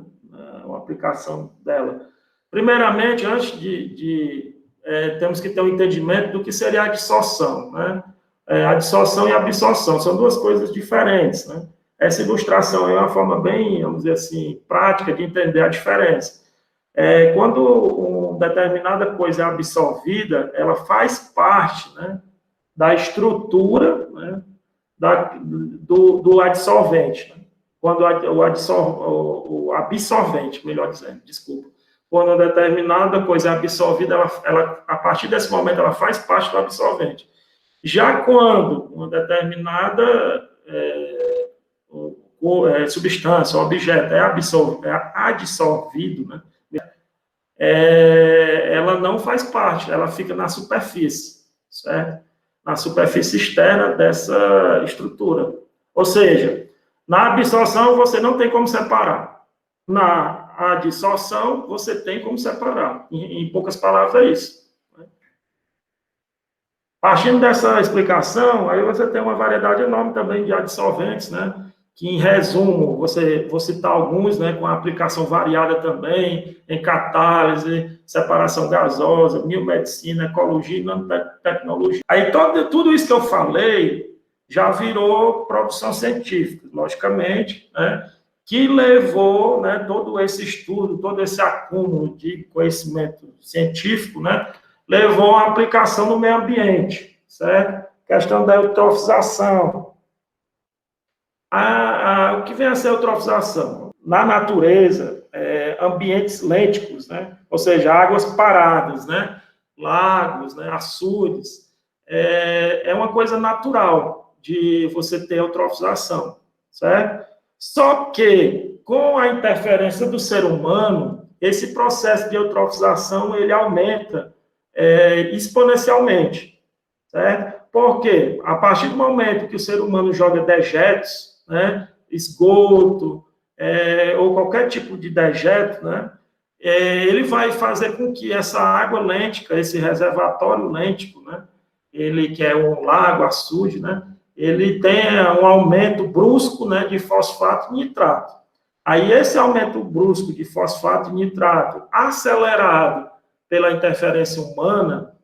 uma aplicação dela. Primeiramente, antes temos que ter um entendimento do que seria a adsorção, né? A adsorção e a absorção são duas coisas diferentes, né? Essa ilustração é uma forma bem, vamos dizer assim, prática de entender a diferença. Quando uma determinada coisa é absorvida, ela faz parte, né, da estrutura, né, do adsorvente. Né? Quando o absorvente, melhor dizendo, desculpa. Quando uma determinada coisa é absorvida, a partir desse momento, ela faz parte do absorvente. Já quando uma determinada substância, objeto, é adsorvido, né? Ela não faz parte, ela fica na superfície, certo? Na superfície externa dessa estrutura. Ou seja, na absorção você não tem como separar. Na adsorção você tem como separar. Em poucas palavras é isso. Partindo dessa explicação, aí você tem uma variedade enorme também de adsolventes, né? Que, em resumo, vou citar alguns, né, com aplicação variada também, em catálise, separação gasosa, biomedicina, ecologia e nanotecnologia. Aí, tudo isso que eu falei já virou produção científica, logicamente, né, que levou, né, todo esse estudo, todo esse acúmulo de conhecimento científico, né, levou a aplicação no meio ambiente, certo? Questão da eutrofização. O que vem a ser a eutrofização? Na natureza, ambientes lênticos, né? Ou seja, águas paradas, né? Lagos, né? Açudes, é uma coisa natural de você ter eutrofização, certo? Só que, com a interferência do ser humano, esse processo de eutrofização, ele aumenta exponencialmente, certo? Porque, a partir do momento que o ser humano joga dejetos, né, esgoto, ou qualquer tipo de dejeto, né, ele vai fazer com que essa água lêntica, esse reservatório lêntico, né, ele que é um lago, açude, né, ele tenha um aumento brusco, né, de fosfato e nitrato. Aí esse aumento brusco de fosfato e nitrato, acelerado pela interferência humana,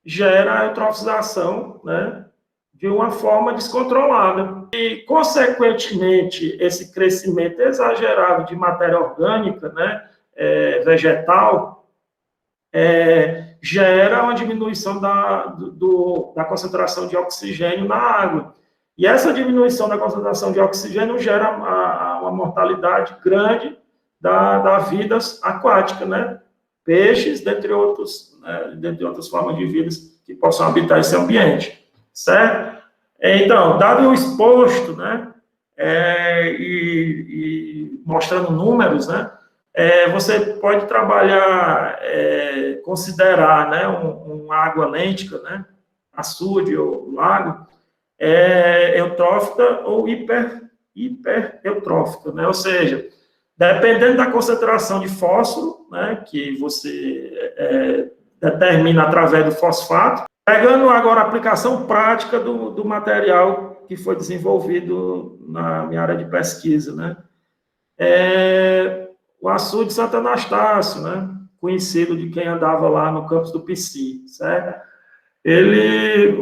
gera a eutrofização, né, de uma forma descontrolada. E, consequentemente, esse crescimento exagerado de matéria orgânica, né, vegetal, gera uma diminuição da concentração de oxigênio na água. E essa diminuição da concentração de oxigênio gera uma mortalidade grande da vida aquática, né? Peixes, dentre outras formas de vida que possam habitar esse ambiente, certo? Então, dado o exposto, né, e mostrando números, né, você pode trabalhar, considerar, né, uma água lêntica, né, açude ou lago, eutrófica ou hipereutrófica, né, ou seja, dependendo da concentração de fósforo, né, que você determina através do fosfato, pegando agora a aplicação prática do material que foi desenvolvido na minha área de pesquisa, né, o açude Santo Anastácio, né, conhecido de quem andava lá no campus do PC, certo? Ele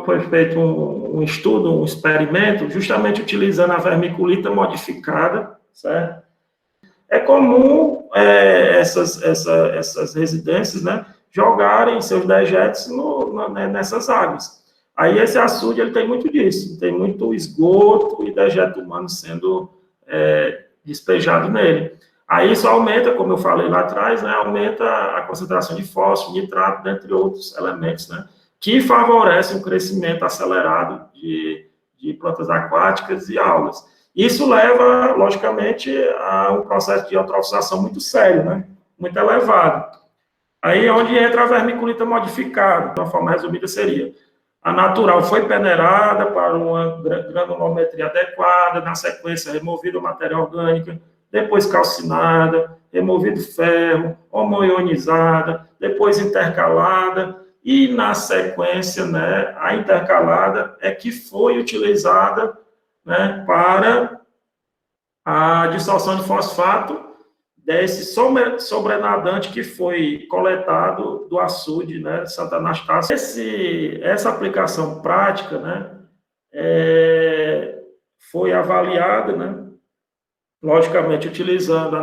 foi feito um estudo, um experimento, justamente utilizando a vermiculita modificada, certo? É comum essas residências, né, jogarem seus dejetos nessas águas. Aí esse açude ele tem muito disso, tem muito esgoto e dejeto humano sendo despejado nele. Aí isso aumenta, como eu falei lá atrás, né, aumenta a concentração de fósforo, nitrato, dentre outros elementos, né, que favorecem o crescimento acelerado de plantas aquáticas e algas. Isso leva, logicamente, a um processo de eutrofização muito sério, né, muito elevado. Aí é onde entra a vermiculita modificada, de uma forma resumida seria: a natural foi peneirada para uma granulometria adequada, na sequência removida a matéria orgânica, depois calcinada, removido ferro, homoionizada, depois intercalada, e na sequência, né, a intercalada é que foi utilizada, né, para a dissolução de fosfato desse sobrenadante que foi coletado do açude, né, de Santo Anastácio. Essa aplicação prática, né, foi avaliada, né, logicamente utilizando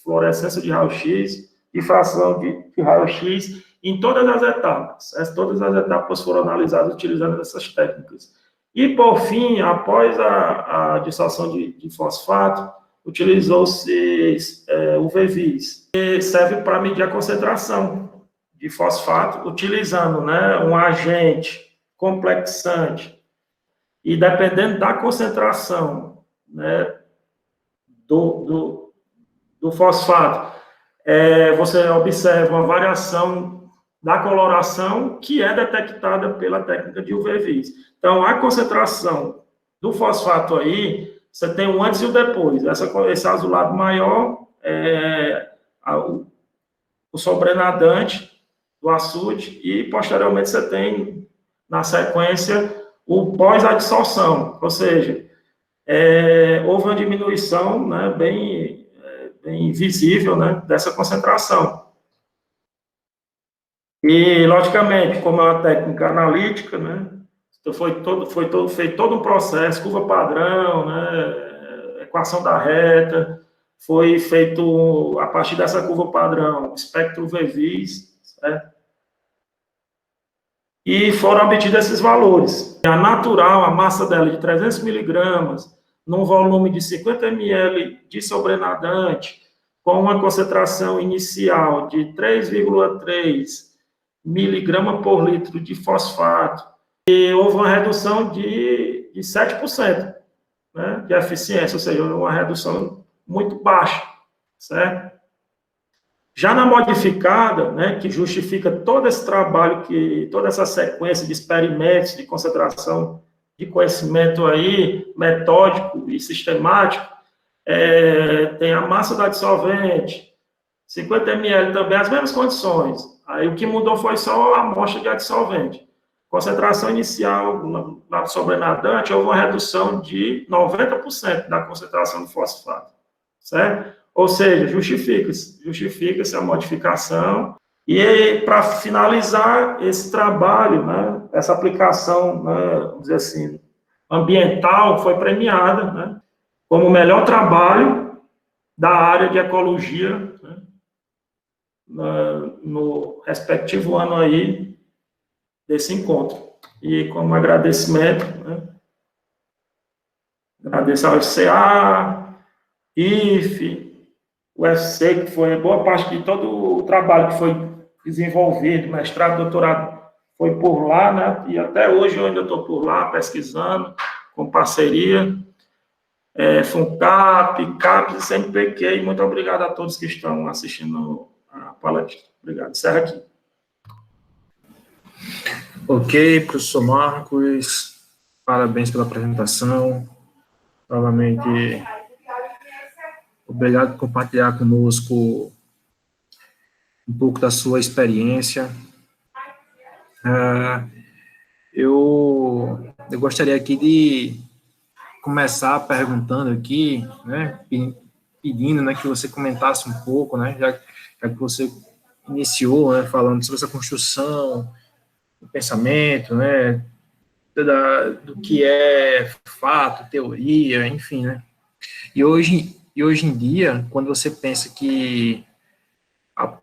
fluorescência de raio-x e fração de raio-x em todas as etapas. Todas as etapas foram analisadas utilizando essas técnicas. E, por fim, após a dissolução de fosfato, utilizou-se o VVIS, que serve para medir a concentração de fosfato, utilizando, né, um agente complexante. E dependendo da concentração, né, do fosfato, você observa uma variação da coloração que é detectada pela técnica de UV-Vis. Então, a concentração do fosfato aí, você tem um antes e o depois. Esse azulado maior é o sobrenadante do açude e, posteriormente, você tem, na sequência, o pós-adsorção, ou seja, houve uma diminuição, né, bem visível, né, dessa concentração. E, logicamente, como é uma técnica analítica, né, então feito todo um processo, curva padrão, né, equação da reta, foi feito, a partir dessa curva padrão, espectro VVIS, certo? E foram obtidos esses valores. A natural, a massa dela de 300 miligramas, num volume de 50 ml de sobrenadante, com uma concentração inicial de 3,3 miligrama por litro de fosfato, e houve uma redução de 7%, né, de eficiência, ou seja, uma redução muito baixa, certo? Já na modificada, né, que justifica todo esse trabalho, toda essa sequência de experimentos, de concentração de conhecimento aí, metódico e sistemático, tem a massa da dissolvente, 50 ml também, as mesmas condições. Aí o que mudou foi só a amostra de adsolvente. Concentração inicial na sobrenadante, houve uma redução de 90% da concentração do fosfato, certo? Ou seja, justifica-se a modificação. E para finalizar esse trabalho, né, essa aplicação, né, vamos dizer assim, ambiental foi premiada, né, como o melhor trabalho da área de ecologia, né, no respectivo ano aí desse encontro. E como agradecimento, né, agradeço ao FCA, IFE, o UFC, que foi boa parte de todo o trabalho que foi desenvolvido, mestrado, doutorado, foi por lá, né? E até hoje eu ainda estou por lá, pesquisando, com parceria, FUNCAP, CAPES e CNPq. E muito obrigado a todos que estão assistindo a palestra. Obrigado. Encerra aqui. Ok, professor Marcos, parabéns pela apresentação. Novamente, obrigado por compartilhar conosco um pouco da sua experiência. Eu gostaria aqui de começar perguntando aqui, né, pedindo, né, que você comentasse um pouco, né, já que você iniciou, né, falando sobre essa construção do pensamento, né, do que é fato, teoria, enfim, né. E hoje em dia, quando você pensa que a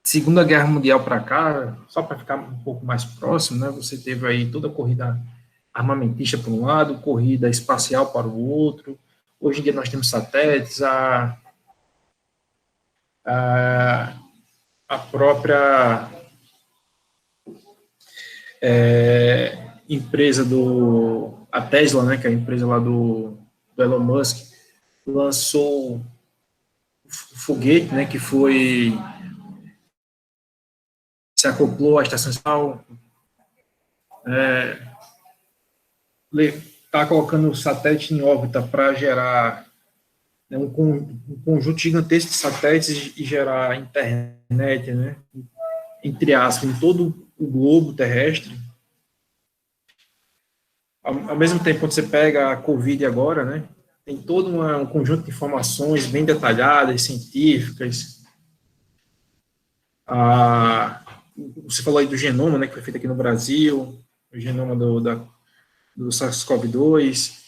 Segunda Guerra Mundial para cá, só para ficar um pouco mais próximo, né, você teve aí toda a corrida armamentista para um lado, corrida espacial para o outro. Hoje em dia nós temos satélites, a própria empresa a Tesla, né, que é a empresa lá do Elon Musk, lançou o foguete, né, que se acoplou à estação espacial, está colocando o satélite em órbita para gerar, né, um conjunto gigantesco de satélites e gerar internet, né, entre aspas, em todo o globo terrestre. Ao mesmo tempo, quando você pega a Covid agora, né, tem todo um conjunto de informações bem detalhadas, científicas. Você falou aí do genoma, né, que foi feito aqui no Brasil, o genoma do SARS-CoV-2,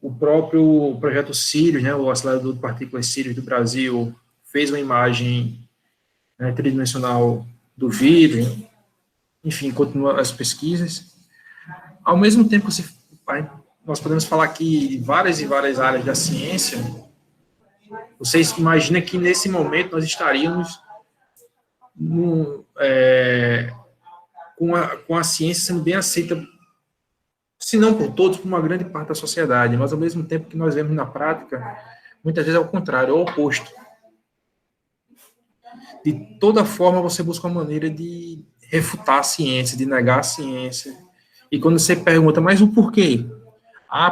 o próprio projeto Sirius, né, o acelerador de partículas Sirius do Brasil, fez uma imagem, né, tridimensional do vírus, enfim, continua as pesquisas. Ao mesmo tempo, nós podemos falar aqui de várias e várias áreas da ciência. Vocês imaginam que nesse momento nós estaríamos com a ciência sendo bem aceita, se não por todos, por uma grande parte da sociedade, mas ao mesmo tempo que nós vemos na prática, muitas vezes é o contrário, é o oposto. De toda forma, você busca uma maneira de refutar a ciência, de negar a ciência. E quando você pergunta, mas o porquê?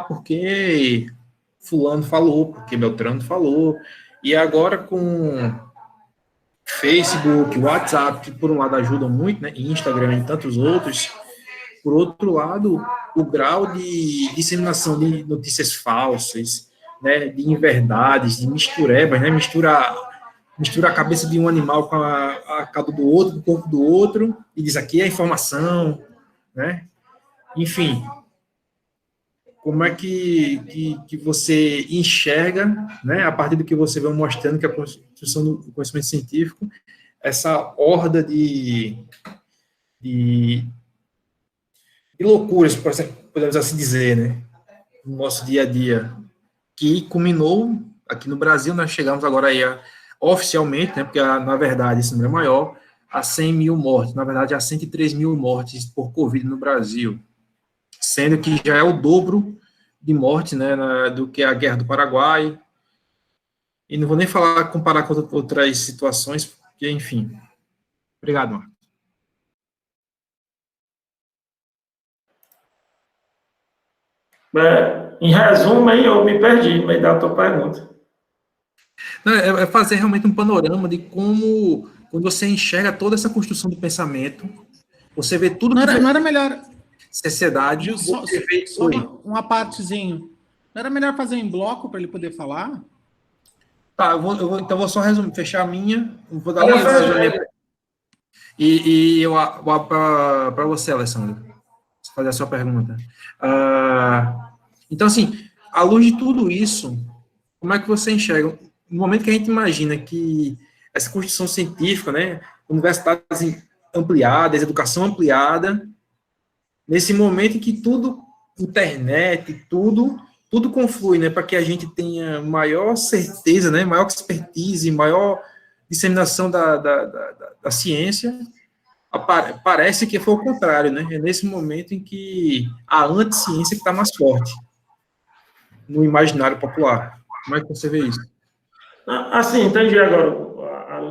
Porque fulano falou, porque Beltrano falou. E agora com Facebook, WhatsApp, que por um lado ajudam muito, né, Instagram e tantos outros, por outro lado, o grau de disseminação de notícias falsas, né, de inverdades, de misturebas, né, mistura a cabeça de um animal com a cauda do outro, com o corpo do outro, e diz aqui é informação, né? Enfim, como é que você enxerga, né, a partir do que você vai mostrando que a construção do conhecimento científico, essa horda de loucuras, podemos assim dizer, né, no nosso dia a dia, que culminou aqui no Brasil, nós chegamos agora aí oficialmente, né, porque na verdade esse número é maior, a 100 mil mortes, na verdade a 103 mil mortes por Covid no Brasil, sendo que já é o dobro de mortes, né, do que a Guerra do Paraguai, e não vou nem comparar com outras situações, porque, enfim. Obrigado, Marcos. Em resumo, aí eu me perdi no meio da tua pergunta. Não, é fazer realmente um panorama de como, quando você enxerga toda essa construção do pensamento, você vê tudo... Não era melhor... Sociedade... Só uma partezinha. Não era melhor fazer em bloco para ele poder falar? Tá, então vou só resumir, fechar a minha, vou dar Olha, um ênfase na fecha. minha, e eu abro para você, Alessandro, fazer a sua pergunta. Então, assim, à luz de tudo isso, como é que você enxerga? No momento que a gente imagina que essa construção científica, né, universidades ampliadas, educação ampliada, nesse momento em que tudo, internet, tudo conflui, né, para que a gente tenha maior certeza, né, maior expertise, maior disseminação da ciência, parece que foi o contrário, né, é nesse momento em que a anticiência está mais forte no imaginário popular. Como é que você vê isso? Assim, entendi agora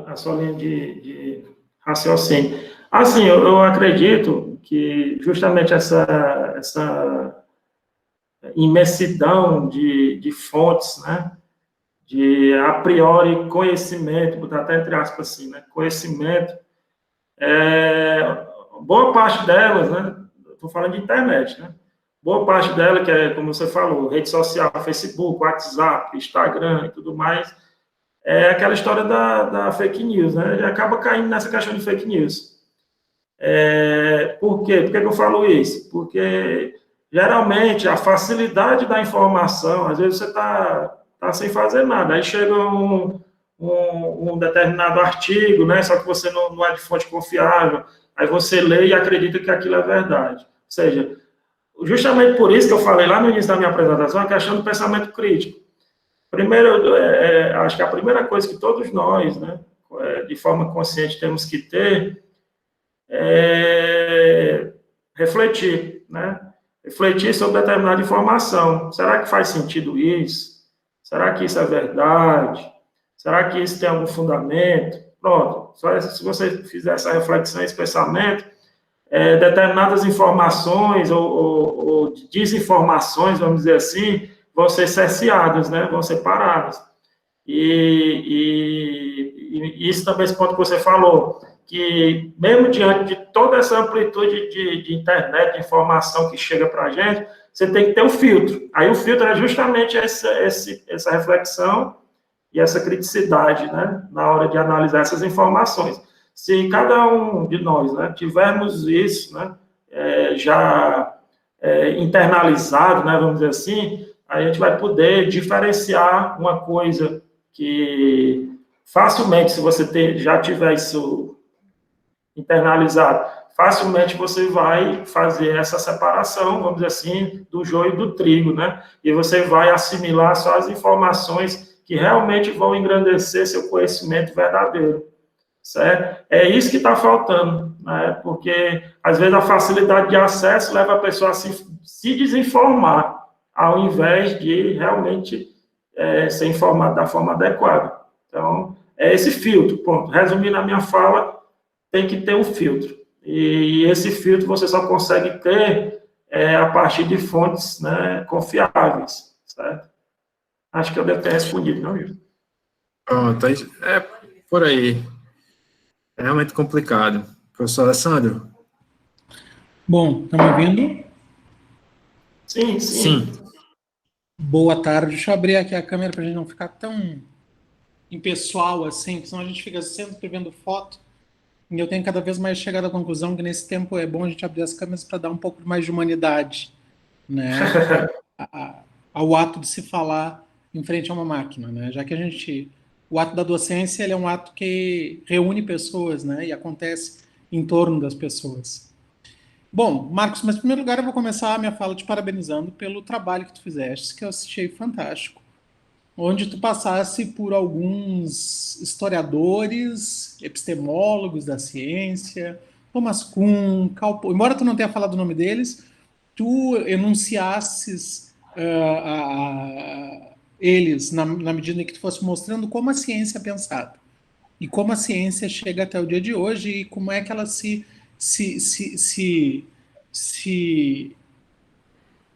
a sua linha de raciocínio. Assim, eu acredito que justamente essa imensidão de fontes, né, de a priori conhecimento, botar até entre aspas assim, né, conhecimento, boa parte delas, né, estou falando de internet, né, boa parte dela, que é, como você falou, rede social, Facebook, WhatsApp, Instagram e tudo mais, é aquela história da fake news, né? Ele acaba caindo nessa questão de fake news. Por quê? Por que eu falo isso? Porque geralmente a facilidade da informação, às vezes você tá sem fazer nada, aí chega um determinado artigo, né? Só que você não é de fonte confiável, aí você lê e acredita que aquilo é verdade. Ou seja, justamente por isso que eu falei lá no início da minha apresentação, a questão do pensamento crítico. Primeiro, acho que a primeira coisa que todos nós, né, de forma consciente, temos que ter é refletir, né? Refletir sobre determinada informação. Será que faz sentido isso? Será que isso é verdade? Será que isso tem algum fundamento? Pronto. Só se você fizer essa reflexão, esse pensamento, determinadas informações ou desinformações, vamos dizer assim, vão ser cerceadas, né? Vão ser paradas. E isso também, esse ponto que você falou, que mesmo diante de toda essa amplitude de internet, de informação que chega para a gente, você tem que ter um filtro. Aí o filtro é justamente essa reflexão e essa criticidade, né, na hora de analisar essas informações. Se cada um de nós, né, tivermos isso, né, já internalizado, né, vamos dizer assim, a gente vai poder diferenciar uma coisa que facilmente, se você já tiver isso internalizado, facilmente você vai fazer essa separação, vamos dizer assim, do joio e do trigo, né? E você vai assimilar só as informações que realmente vão engrandecer seu conhecimento verdadeiro, certo? É isso que está faltando, né? Porque, às vezes, a facilidade de acesso leva a pessoa a se desinformar, ao invés de realmente ser informado da forma adequada. Então, é esse filtro, ponto. Resumindo a minha fala, tem que ter um filtro. E esse filtro você só consegue ter a partir de fontes, né, confiáveis, certo? Acho que eu devo ter respondido, não, Gil? Pronto, é por aí. É realmente complicado. Professor Alessandro? Bom, estão me ouvindo? Sim, Sim. sim. Boa tarde. Deixa eu abrir aqui a câmera para a gente não ficar tão impessoal assim, porque senão a gente fica sempre vendo foto. E eu tenho cada vez mais chegado à conclusão que nesse tempo é bom a gente abrir as câmeras para dar um pouco mais de humanidade, né, ao ato de se falar em frente a uma máquina, né? Já que o ato da docência, ele é um ato que reúne pessoas, né, e acontece em torno das pessoas. Bom, Marcos, mas em primeiro lugar eu vou começar a minha fala te parabenizando pelo trabalho que tu fizeste, que eu achei fantástico, onde tu passasse por alguns historiadores, epistemólogos da ciência, Thomas Kuhn, embora tu não tenha falado o nome deles, tu enunciasses eles na medida em que tu fosse mostrando como a ciência é pensada e como a ciência chega até o dia de hoje e como é que ela se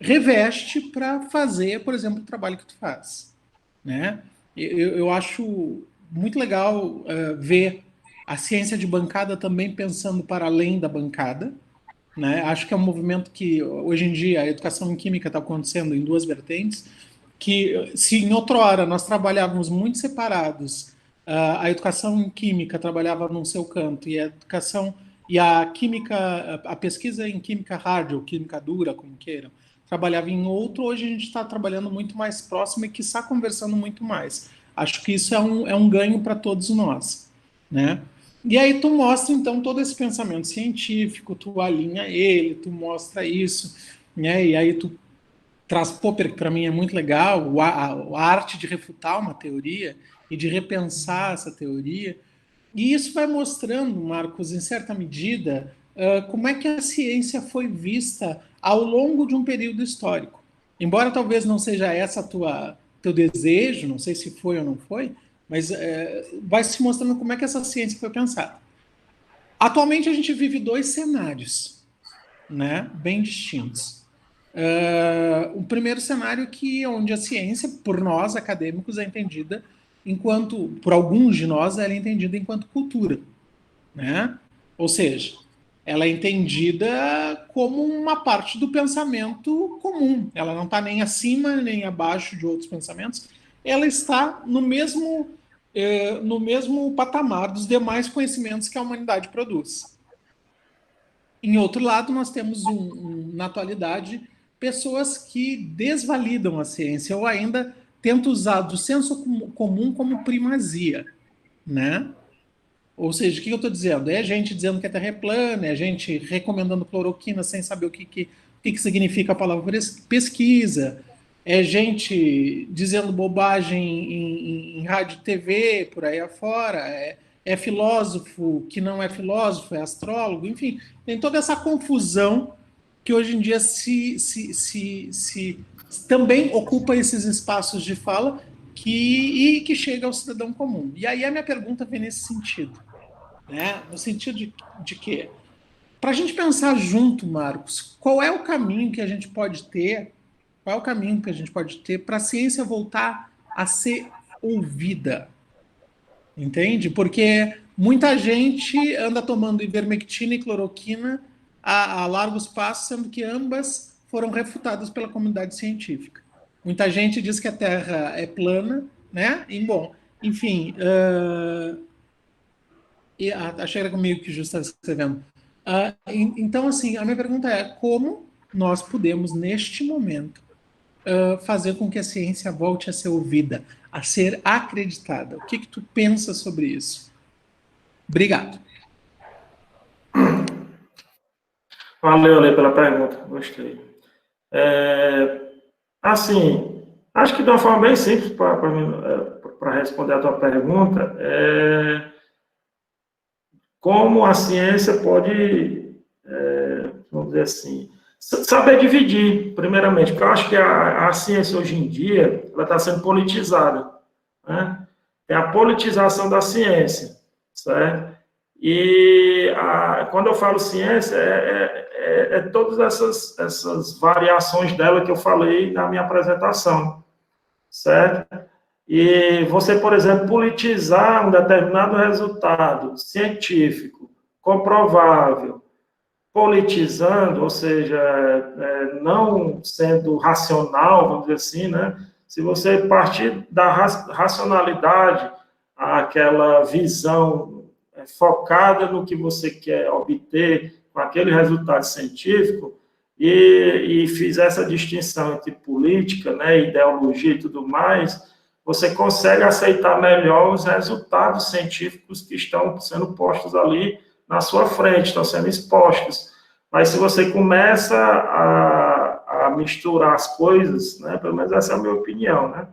reveste para fazer, por exemplo, o trabalho que tu faz, né? Eu acho muito legal ver a ciência de bancada também pensando para além da bancada, né? Acho que é um movimento que hoje em dia a educação em química está acontecendo em duas vertentes. que se em outrora nós trabalhávamos muito separados, a educação em química trabalhava num seu canto e a educação e a química, a pesquisa em química hard ou química dura, como queiram, trabalhava em outro, hoje a gente está trabalhando muito mais próximo e que está conversando muito mais. Acho que isso é um ganho para todos nós, né? E aí tu mostra, então, todo esse pensamento científico, tu alinha ele, tu mostra isso, né? E aí tu traz, pô, para mim é muito legal a arte de refutar uma teoria e de repensar essa teoria. E isso vai mostrando, Marcos, em certa medida, como é que a ciência foi vista ao longo de um período histórico. Embora talvez não seja essa teu desejo, não sei se foi ou não foi, mas vai se mostrando como é que essa ciência foi pensada. Atualmente a gente vive dois cenários, né, bem distintos. O primeiro cenário onde a ciência, por nós acadêmicos, é entendida enquanto, por alguns de nós, ela é entendida enquanto cultura, né? Ou seja, ela é entendida como uma parte do pensamento comum. Ela não está nem acima nem abaixo de outros pensamentos. Ela está no mesmo patamar dos demais conhecimentos que a humanidade produz. Em outro lado, nós temos, na atualidade, pessoas que desvalidam a ciência ou ainda tentam usar do senso comum como primazia, né? Ou seja, o que eu estou dizendo? É gente dizendo que a Terra é plana, é gente recomendando cloroquina sem saber o que significa a palavra pesquisa, é gente dizendo bobagem em rádio e TV, por aí afora, é filósofo que não é filósofo, é astrólogo, enfim, tem toda essa confusão que hoje em dia também ocupa esses espaços de fala e que chega ao cidadão comum. E aí a minha pergunta vem nesse sentido, né? No sentido de que, para a gente pensar junto, Marcos, qual é o caminho que a gente pode ter, para a ciência voltar a ser ouvida? Entende? Porque muita gente anda tomando ivermectina e cloroquina a largos passos, sendo que ambas foram refutadas pela comunidade científica. Muita gente diz que a Terra é plana, né? E, bom, enfim, achei que era comigo que o Justo está escrevendo. Então, assim, a minha pergunta é como nós podemos, neste momento, fazer com que a ciência volte a ser ouvida, a ser acreditada? O que tu pensa sobre isso? Obrigado. Valeu, Ale, pela pergunta. Gostei. Assim, acho que de uma forma bem simples para responder a tua pergunta, como a ciência pode, vamos dizer assim, saber dividir, primeiramente, porque eu acho que a ciência hoje em dia ela está sendo politizada, né? É a politização da ciência, certo? E quando eu falo ciência, todas essas variações dela que eu falei na minha apresentação, certo? E você, por exemplo, politizar um determinado resultado científico, comprovável, politizando, ou seja, não sendo racional, vamos dizer assim, né? Se você partir da racionalidade, aquela visão focada no que você quer obter com aquele resultado científico, e fizer essa distinção entre política, né, ideologia e tudo mais, você consegue aceitar melhor os resultados científicos que estão sendo postos ali na sua frente, estão sendo expostos. Mas se você começa a misturar as coisas, né, pelo menos essa é a minha opinião, né?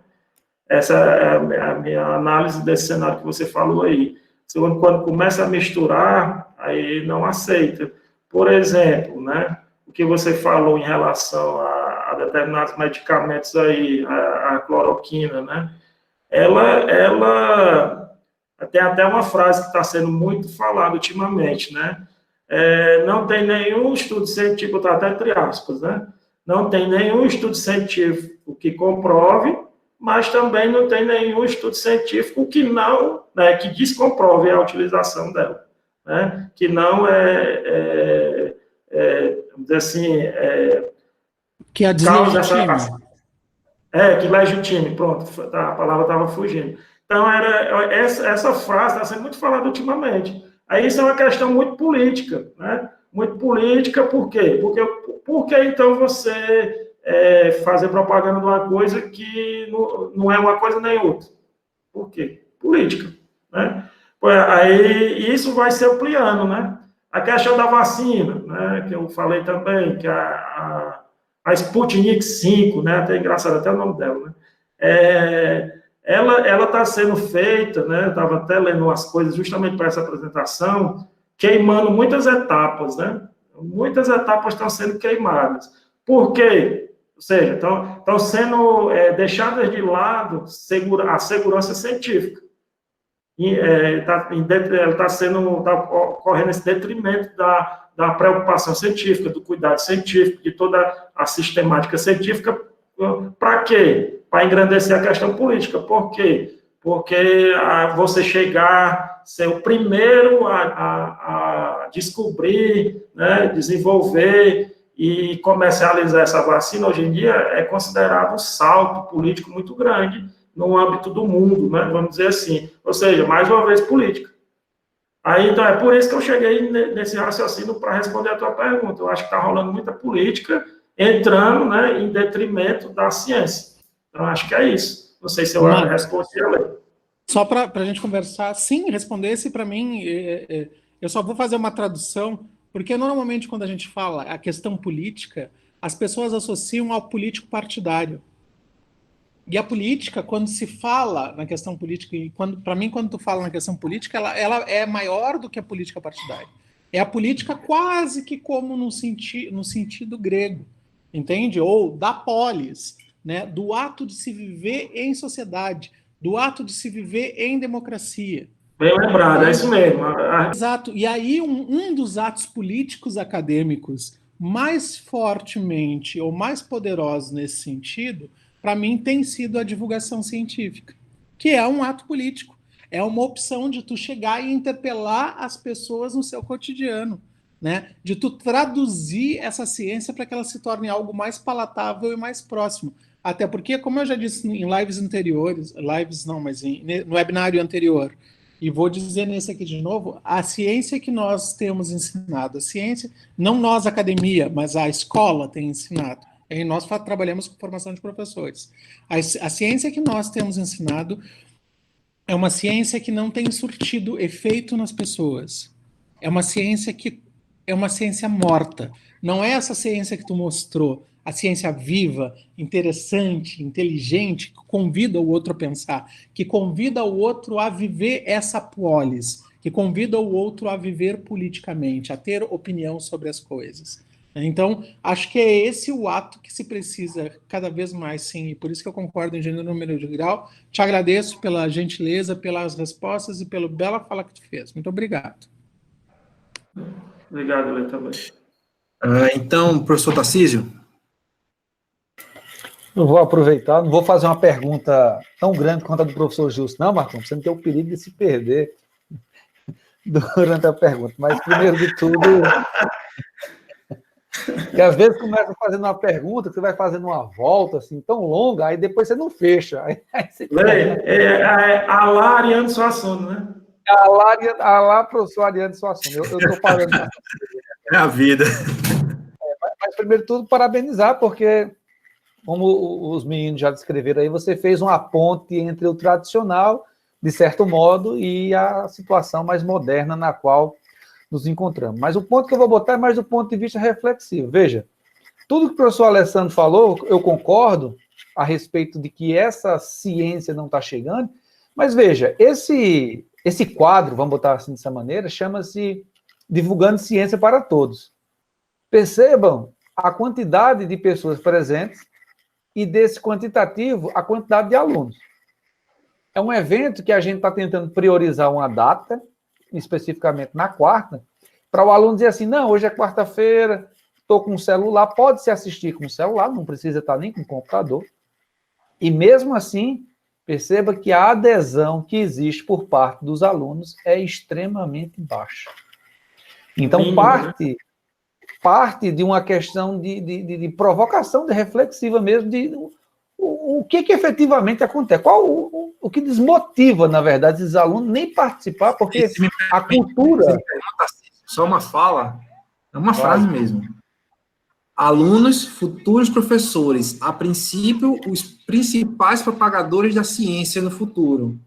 Essa é a minha análise desse cenário que você falou aí. Quando começa a misturar, aí não aceita. Por exemplo, né, o que você falou em relação a determinados medicamentos aí, a cloroquina, né? Ela tem até uma frase que está sendo muito falada ultimamente, né? Não tem nenhum estudo científico, está até entre aspas, né? Não tem nenhum estudo científico que comprove, mas também não tem nenhum estudo científico que não, né, que descomprove a utilização dela, né? Que não vamos dizer assim, que a causa deslegitima. Que legitime, pronto, a palavra estava fugindo. Então, essa frase está sendo muito falada ultimamente. Aí isso é uma questão muito política, né? Muito política, por quê? Porque então você fazer propaganda de uma coisa que não é uma coisa nem outra. Por quê? Política, né? Aí isso vai se ampliando, né? A questão da vacina, né? Que eu falei também, que a Sputnik 5, né? Até engraçado, até o nome dela, né? Ela está sendo feita, né? Eu estava até lendo umas coisas justamente para essa apresentação, queimando muitas etapas, né? Muitas etapas estão sendo queimadas. Por quê? Ou seja, estão sendo deixadas de lado a segurança científica. Está ocorrendo esse detrimento da preocupação científica, do cuidado científico, de toda a sistemática científica. Para quê? Para engrandecer a questão política. Por quê? Porque você chegar, ser o primeiro a descobrir, né, desenvolver e comercializar essa vacina, hoje em dia, é considerado um salto político muito grande no âmbito do mundo, né, vamos dizer assim. Ou seja, mais uma vez, política. Aí, então, é por isso que eu cheguei nesse raciocínio para responder a tua pergunta. Eu acho que está rolando muita política entrando, né, em detrimento da ciência. Então, acho que é isso. Não sei se eu respondi a lei. Só para a gente conversar, sim, respondesse para mim, eu só vou fazer uma tradução, porque normalmente quando a gente fala a questão política, as pessoas associam ao político partidário. E a política, quando se fala na questão política, e para mim, quando tu fala na questão política, ela é maior do que a política partidária. É a política quase que como no sentido grego, entende? Ou da polis, né? Do ato de se viver em sociedade, do ato de se viver em democracia. Bem lembrado, é isso mesmo. Exato. E aí, um dos atos políticos acadêmicos mais fortemente ou mais poderosos nesse sentido, para mim, tem sido a divulgação científica, que é um ato político. É uma opção de tu chegar e interpelar as pessoas no seu cotidiano, né? De tu traduzir essa ciência para que ela se torne algo mais palatável e mais próximo. Até porque, como eu já disse em lives anteriores, no webinário anterior, e vou dizer nesse aqui de novo, a ciência que nós temos ensinado, a ciência, não nós, academia, mas a escola tem ensinado, e nós trabalhamos com formação de professores. A ciência que nós temos ensinado é uma ciência que não tem surtido efeito nas pessoas. É uma ciência que é uma ciência morta. Não é essa ciência que tu mostrou, a ciência viva, interessante, inteligente, que convida o outro a pensar, que convida o outro a viver essa polis, que convida o outro a viver politicamente, a ter opinião sobre as coisas. Então, acho que é esse o ato que se precisa cada vez mais, sim, e por isso que eu concordo em gênero, número de grau. Te agradeço pela gentileza, pelas respostas e pela bela fala que tu fez. Muito obrigado. Obrigado, Lê, também. Então, professor Tarcísio? Eu vou aproveitar, não vou fazer uma pergunta tão grande quanto a do professor Justo, não, Marcão, você não tem o perigo de se perder durante a pergunta, mas primeiro de tudo, que às vezes começa fazendo uma pergunta, que você vai fazendo uma volta assim tão longa, aí depois você não fecha. Aí você... Alá Ariano Suassuna, né? Alá professor Ariano Suassuna, eu estou falando. É a vida. Mas primeiro de tudo, parabenizar, porque, como os meninos já descreveram aí, você fez uma ponte entre o tradicional, de certo modo, e a situação mais moderna na qual nos encontramos. Mas o ponto que eu vou botar é mais do ponto de vista reflexivo. Veja, tudo que o professor Alessandro falou, eu concordo a respeito de que essa ciência não está chegando, mas veja, esse quadro, vamos botar assim dessa maneira, chama-se Divulgando Ciência para Todos. Percebam a quantidade de pessoas presentes e desse quantitativo, a quantidade de alunos. É um evento que a gente está tentando priorizar uma data, especificamente na quarta, para o aluno dizer assim, não, hoje é quarta-feira, estou com um celular, pode-se assistir com o celular, não precisa estar nem com o computador. E mesmo assim, perceba que a adesão que existe por parte dos alunos é extremamente baixa. Então, parte de uma questão de provocação, de reflexiva mesmo, de o que efetivamente acontece? Qual o que desmotiva, na verdade, esses alunos nem participar, porque a cultura... Só uma fala, é uma frase mesmo. Alunos, futuros professores, a princípio, os principais propagadores da ciência no futuro.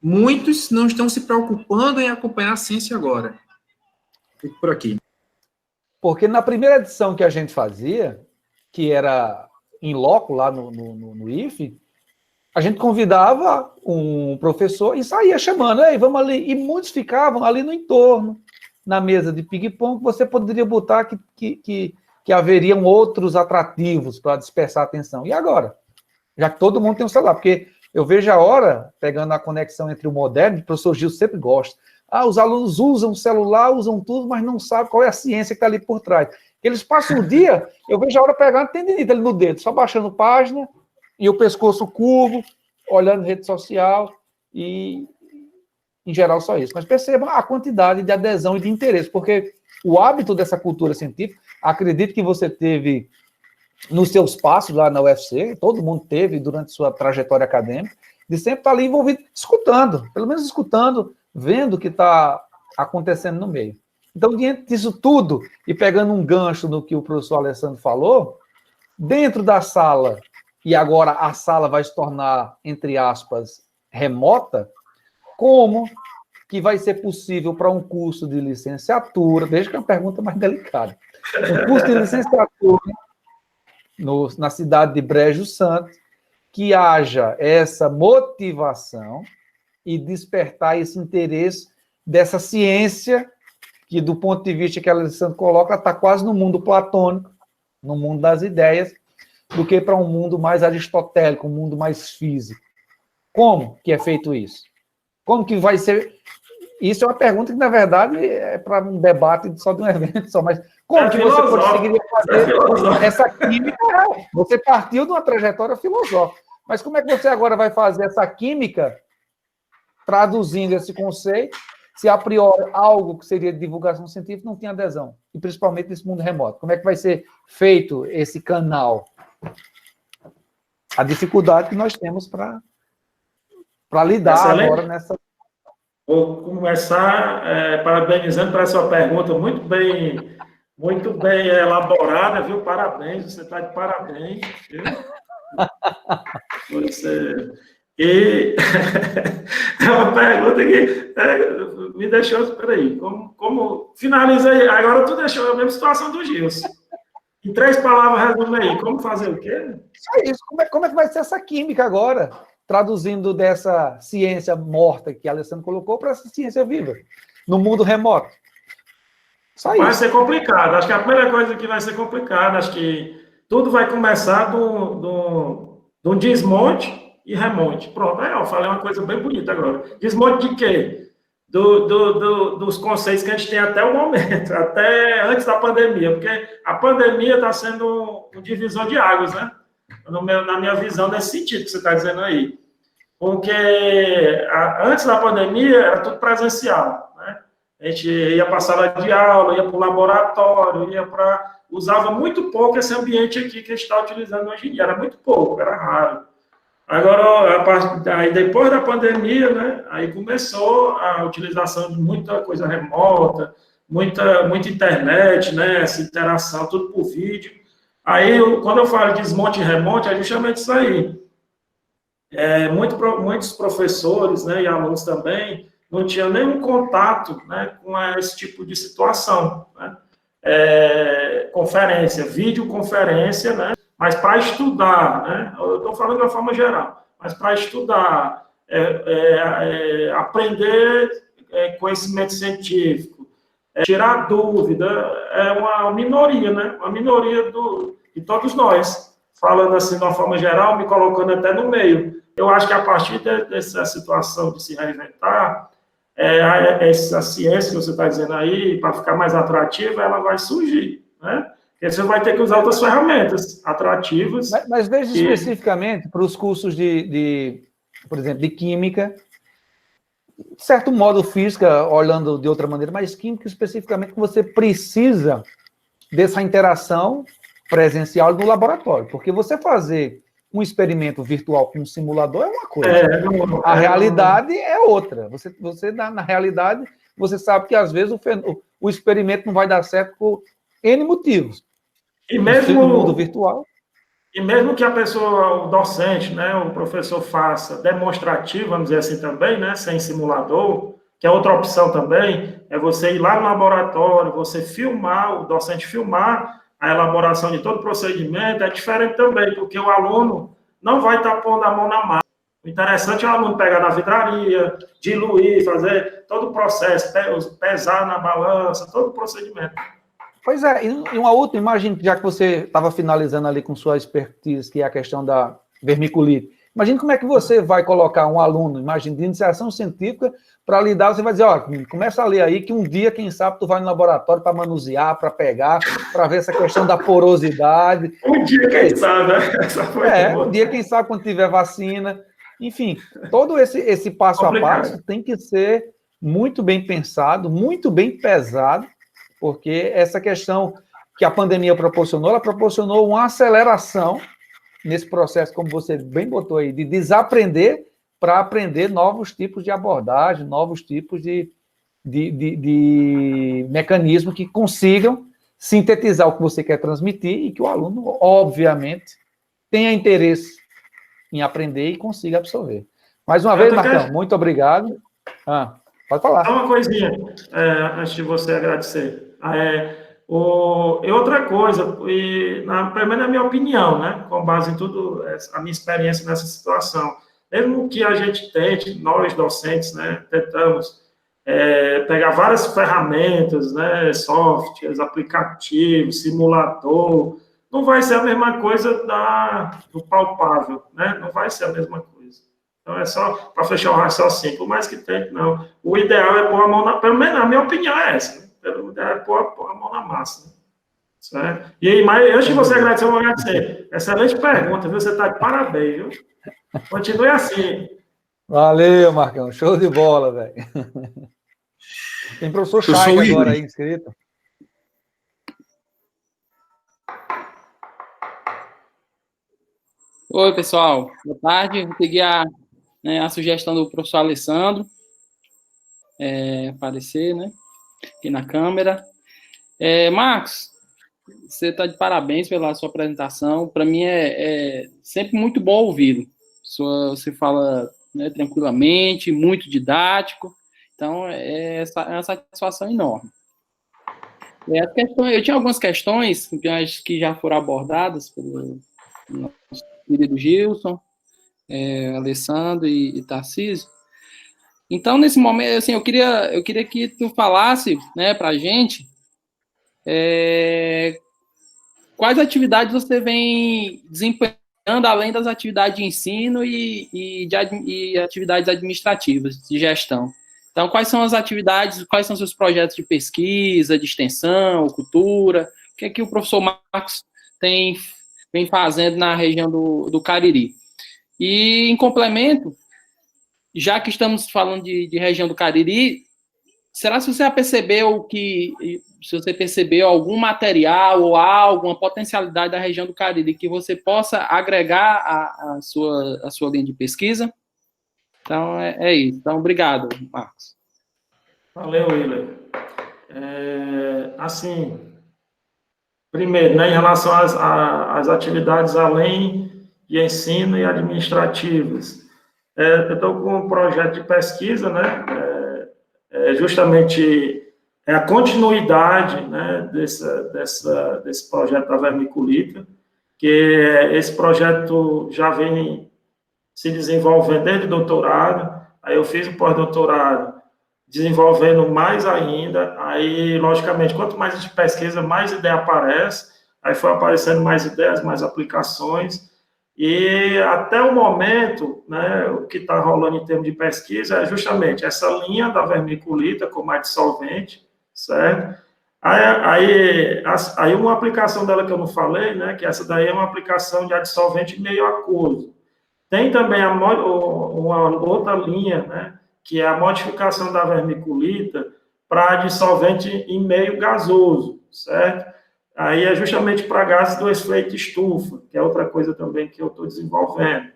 Muitos não estão se preocupando em acompanhar a ciência agora. Fico por aqui. Porque na primeira edição que a gente fazia, que era em loco, lá no IFE, a gente convidava um professor e saía chamando, ei, vamos ali. E muitos ficavam ali no entorno, na mesa de ping-pong, que você poderia botar que haveriam outros atrativos para dispersar a atenção. E agora? Já que todo mundo tem um celular, porque eu vejo a hora, pegando a conexão entre o moderno, o professor Gil sempre gosta. Os alunos usam o celular, usam tudo, mas não sabem qual é a ciência que está ali por trás. Eles passam o dia, eu vejo a hora pegando, tem dedinho ali no dedo, só baixando página, e o pescoço curvo, olhando rede social, e, em geral, só isso. Mas percebam a quantidade de adesão e de interesse, porque o hábito dessa cultura científica, acredito que você teve nos seus passos lá na UFC, todo mundo teve durante sua trajetória acadêmica, de sempre estar ali envolvido, escutando, pelo menos escutando, vendo o que está acontecendo no meio. Então, diante disso tudo, e pegando um gancho no que o professor Alessandro falou, dentro da sala, e agora a sala vai se tornar, entre aspas, remota, como que vai ser possível para um curso de licenciatura, veja que é uma pergunta mais delicada, um curso de licenciatura na cidade de Brejo Santo, que haja essa motivação e despertar esse interesse dessa ciência que, do ponto de vista que a Alessandro coloca, está quase no mundo platônico, no mundo das ideias, do que para um mundo mais aristotélico, um mundo mais físico. Como que é feito isso? Como que vai ser... Isso é uma pergunta que, na verdade, é para um debate só de um evento só, mas como que você conseguiria fazer essa química? Você partiu de uma trajetória filosófica, mas como é que você agora vai fazer essa química traduzindo esse conceito, se a priori algo que seria de divulgação científica não tem adesão, e principalmente nesse mundo remoto? Como é que vai ser feito esse canal? A dificuldade que nós temos para lidar agora nessa... Vou começar parabenizando para a sua pergunta, muito bem elaborada, viu? Parabéns, você está de parabéns. Viu? Você... E é uma pergunta que me deixou... Espera aí, como finaliza aí? Agora tu deixou a mesma situação do Gilson. Em 3 palavras, resume aí. Como fazer o quê? É isso. Como é que vai ser essa química agora? Traduzindo dessa ciência morta que a Alessandro colocou para essa ciência viva, no mundo remoto. Só vai isso. Ser complicado. Acho que a primeira coisa que vai ser complicada, acho que tudo vai começar do desmonte e remonte. Pronto, eu falei uma coisa bem bonita agora. Desmonte de quê? Dos conceitos que a gente tem até o momento, até antes da pandemia, porque a pandemia está sendo um divisor de águas, né? Na minha visão, nesse sentido que você está dizendo aí. Porque antes da pandemia era tudo presencial, né? A gente ia para a sala de aula, ia para o laboratório, usava muito pouco esse ambiente aqui que a gente está utilizando hoje em dia, era muito pouco, era raro. Agora, aí depois da pandemia, né, aí começou a utilização de muita coisa remota, muita internet, né, essa interação, tudo por vídeo. Aí, quando eu falo de desmonte e remonte, é justamente isso aí. Muitos professores, né, e alunos também não tinham nenhum contato, né, com esse tipo de situação, né? Conferência, videoconferência, né? Mas para estudar, né? Eu estou falando de uma forma geral, mas para estudar, aprender conhecimento científico, tirar dúvida, é uma minoria, né? Uma minoria de todos nós. Falando assim de uma forma geral, me colocando até no meio. Eu acho que a partir dessa situação de se reinventar, essa ciência que você está dizendo aí, para ficar mais atrativa, ela vai surgir, né? Porque você vai ter que usar outras ferramentas atrativas. Mas veja especificamente para os cursos por exemplo, de química, de certo modo física, olhando de outra maneira, mas química especificamente, que você precisa dessa interação presencial no laboratório, porque você fazer um experimento virtual com um simulador é uma coisa. A realidade é outra. Você na realidade, você sabe que às vezes o experimento não vai dar certo por N motivos. E mesmo no mundo virtual. E mesmo que a pessoa, o docente, né, o professor faça demonstrativo, vamos dizer assim também, né, sem simulador, que é outra opção também, é você ir lá no laboratório, você filmar, o docente filmar a elaboração de todo o procedimento, é diferente também, porque o aluno não vai estar pondo a mão na massa. O interessante é o aluno pegar na vidraria, diluir, fazer todo o processo, pesar na balança, todo o procedimento. Pois é, e uma outra, imagine, já que você estava finalizando ali com sua expertise, que é a questão da vermiculite, imagine como é que você vai colocar um aluno, imagine, de iniciação científica, para lidar, você vai dizer, ó, começa a ler aí, que um dia, quem sabe, tu vai no laboratório para manusear, para pegar, para ver essa questão da porosidade. Um dia, quem sabe, né? Essa foi um dia, quem sabe, quando tiver vacina. Enfim, todo esse passo a passo tem que ser muito bem pensado, muito bem pesado, porque essa questão que a pandemia proporcionou, ela proporcionou uma aceleração nesse processo, como você bem botou aí, de desaprender para aprender novos tipos de abordagem, novos tipos de mecanismos que consigam sintetizar o que você quer transmitir e que o aluno, obviamente, tenha interesse em aprender e consiga absorver. Mais uma vez, Marcão, muito obrigado. Pode falar. Só uma coisinha, antes de você agradecer. E outra coisa, primeiro na minha opinião, né, com base em tudo, a minha experiência nessa situação, mesmo que a gente tente, nós docentes, né, tentamos pegar várias ferramentas, né, softwares, aplicativos, simulador, não vai ser a mesma coisa do palpável, né, não vai ser a mesma coisa. Então, é só para fechar o raciocínio, por mais que tente, não. O ideal é pôr a mão pelo menos a minha opinião é essa, né? O ideal é pôr a mão na massa, né? Certo? E aí, mas antes de você agradecer, eu vou agradecer. Excelente pergunta, viu? Você está de parabéns, viu? Continue assim. Valeu, Marcão. Show de bola, velho. Tem professor Chay agora aí inscrito. Oi, pessoal. Boa tarde. Eu peguei a sugestão do professor Alessandro aparecer, né, aqui na câmera. Marcos, você está de parabéns pela sua apresentação. Para mim é sempre muito bom ouvi-lo. Você fala, né, tranquilamente, muito didático. Então, é uma satisfação enorme. Eu tinha algumas questões que já foram abordadas pelo nosso querido Gilson, Alessandro e Tarcísio. Então, nesse momento, assim, eu queria que tu falasse, né, para a gente quais atividades você vem desempenhando além das atividades de ensino e atividades administrativas, de gestão. Então, quais são as atividades, quais são os seus projetos de pesquisa, de extensão, cultura, o que é que o professor Marcos vem fazendo na região do Cariri. E, em complemento, já que estamos falando de região do Cariri, será que você já percebeu se você percebeu algum material ou alguma potencialidade da região do Cariri que você possa agregar à sua linha de pesquisa? Então, é isso. Então, obrigado, Marcos. Valeu, Willer. Assim, primeiro, né, em relação às atividades além de ensino e administrativas, eu estou com um projeto de pesquisa, né, justamente a continuidade, né, desse projeto da vermiculita, que esse projeto já vem se desenvolvendo desde o doutorado, aí eu fiz o pós-doutorado, desenvolvendo mais ainda, aí, logicamente, quanto mais a gente pesquisa, mais ideia aparece, aí foi aparecendo mais ideias, mais aplicações, e até o momento, né, o que está rolando em termos de pesquisa é justamente essa linha da vermiculita como adsolvente, certo? Aí uma aplicação dela que eu não falei, né, que essa daí é uma aplicação de adsolvente meio aquoso. Tem também uma outra linha, né, que é a modificação da vermiculita para dissolvente em meio gasoso, certo? aí é justamente para gases do efeito estufa, que é outra coisa também que eu estou desenvolvendo.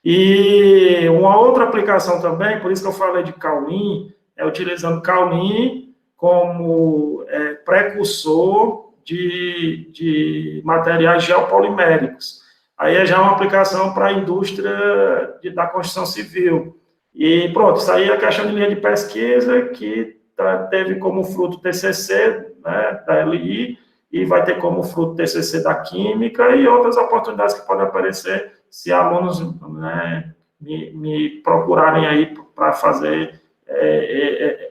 E uma outra aplicação também, por isso que eu falei de kaolin, é utilizando kaolin como precursor de materiais geopoliméricos. Aí já é uma aplicação para a indústria da construção civil. E pronto, isso aí é a questão de linha de pesquisa que teve como fruto o TCC, né, da LI, e vai ter como fruto o TCC da Química e outras oportunidades que podem aparecer se alunos, né, me procurarem aí para fazer,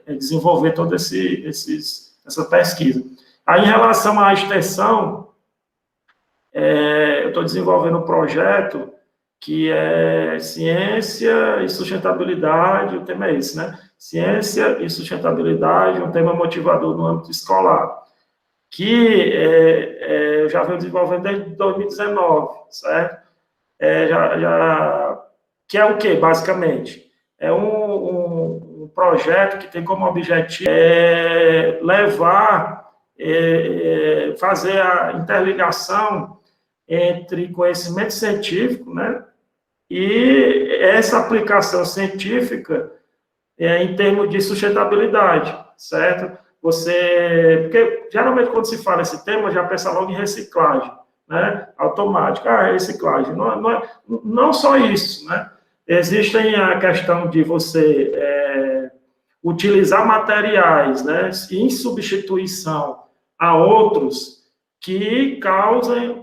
desenvolver toda essa pesquisa. Aí, em relação à extensão, eu estou desenvolvendo um projeto que é ciência e sustentabilidade, o tema é esse, né? Ciência e sustentabilidade, um tema motivador no âmbito escolar, que eu já venho desenvolvendo desde 2019, certo? Que é o quê, basicamente? É um projeto que tem como objetivo fazer a interligação entre conhecimento científico, né, e essa aplicação científica em termos de sustentabilidade, certo? Porque geralmente quando se fala esse tema, já pensa logo em reciclagem, né, automática, reciclagem. Não só isso, né? Existem a questão de você utilizar materiais, né, em substituição a outros que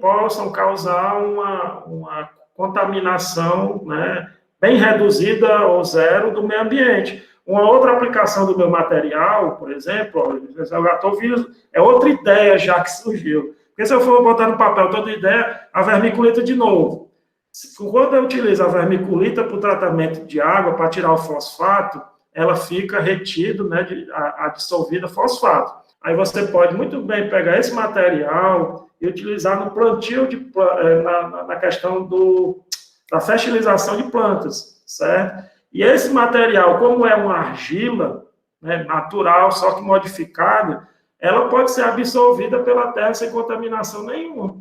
possam causar uma contaminação, né, bem reduzida ou zero do meio ambiente. Uma outra aplicação do meu material, por exemplo, eu já estou vendo, é outra ideia já que surgiu. Porque se eu for botar no papel toda ideia, a vermiculita de novo. Quando eu utilizo a vermiculita para o tratamento de água, para tirar o fosfato, ela fica retido, né, a dissolvida fosfato. Aí você pode muito bem pegar esse material e utilizar no plantio, na questão da fertilização de plantas, certo? E esse material, como é uma argila, né, natural, só que modificada, ela pode ser absorvida pela terra sem contaminação nenhuma,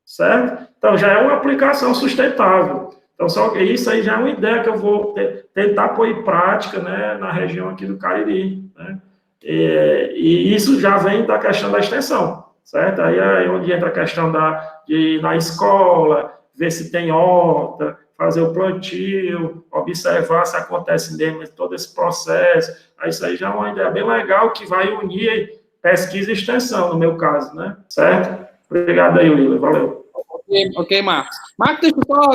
certo? Então, já é uma aplicação sustentável. Então, isso aí já é uma ideia que eu vou tentar pôr em prática, né, na região aqui do Cariri, né? E isso já vem da questão da extensão, certo? Aí é onde entra a questão de ir na escola, ver se tem horta, fazer o plantio, observar se acontece mesmo todo esse processo. Aí isso aí já é uma ideia bem legal que vai unir pesquisa e extensão, no meu caso, né? Certo? Obrigado aí, Willa. Valeu. Ok, Marcos. Marcos,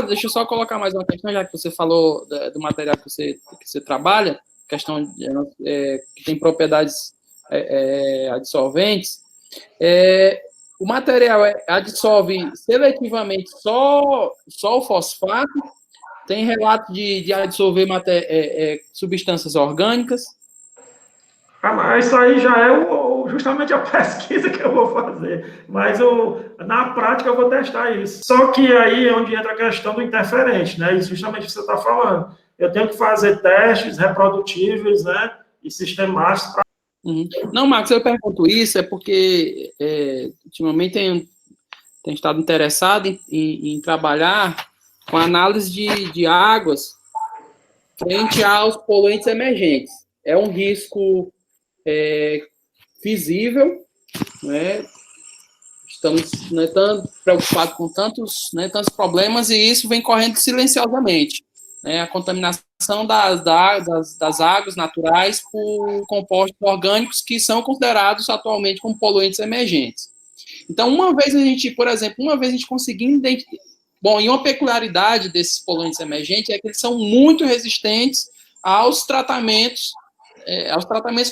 deixa eu só colocar mais uma questão, já que você falou do material que você trabalha, questão que tem propriedades adsorventes. O material adsorve seletivamente só o fosfato? Tem relato de adsorver substâncias orgânicas? Mas isso aí já é justamente a pesquisa que eu vou fazer. Mas na prática eu vou testar isso. Só que aí é onde entra a questão do interferente, né? Isso justamente o que você está falando. Eu tenho que fazer testes reprodutíveis, né, e sistemáticos para... Não, Marcos, eu pergunto isso porque ultimamente tenho estado interessado em trabalhar com análise de águas frente aos poluentes emergentes. É um risco visível, né? Estamos tão preocupados com tantos problemas e isso vem correndo silenciosamente. A contaminação das águas naturais por compostos orgânicos que são considerados atualmente como poluentes emergentes. Então, uma vez a gente conseguir identificar... Bom, e uma peculiaridade desses poluentes emergentes é que eles são muito resistentes aos tratamentos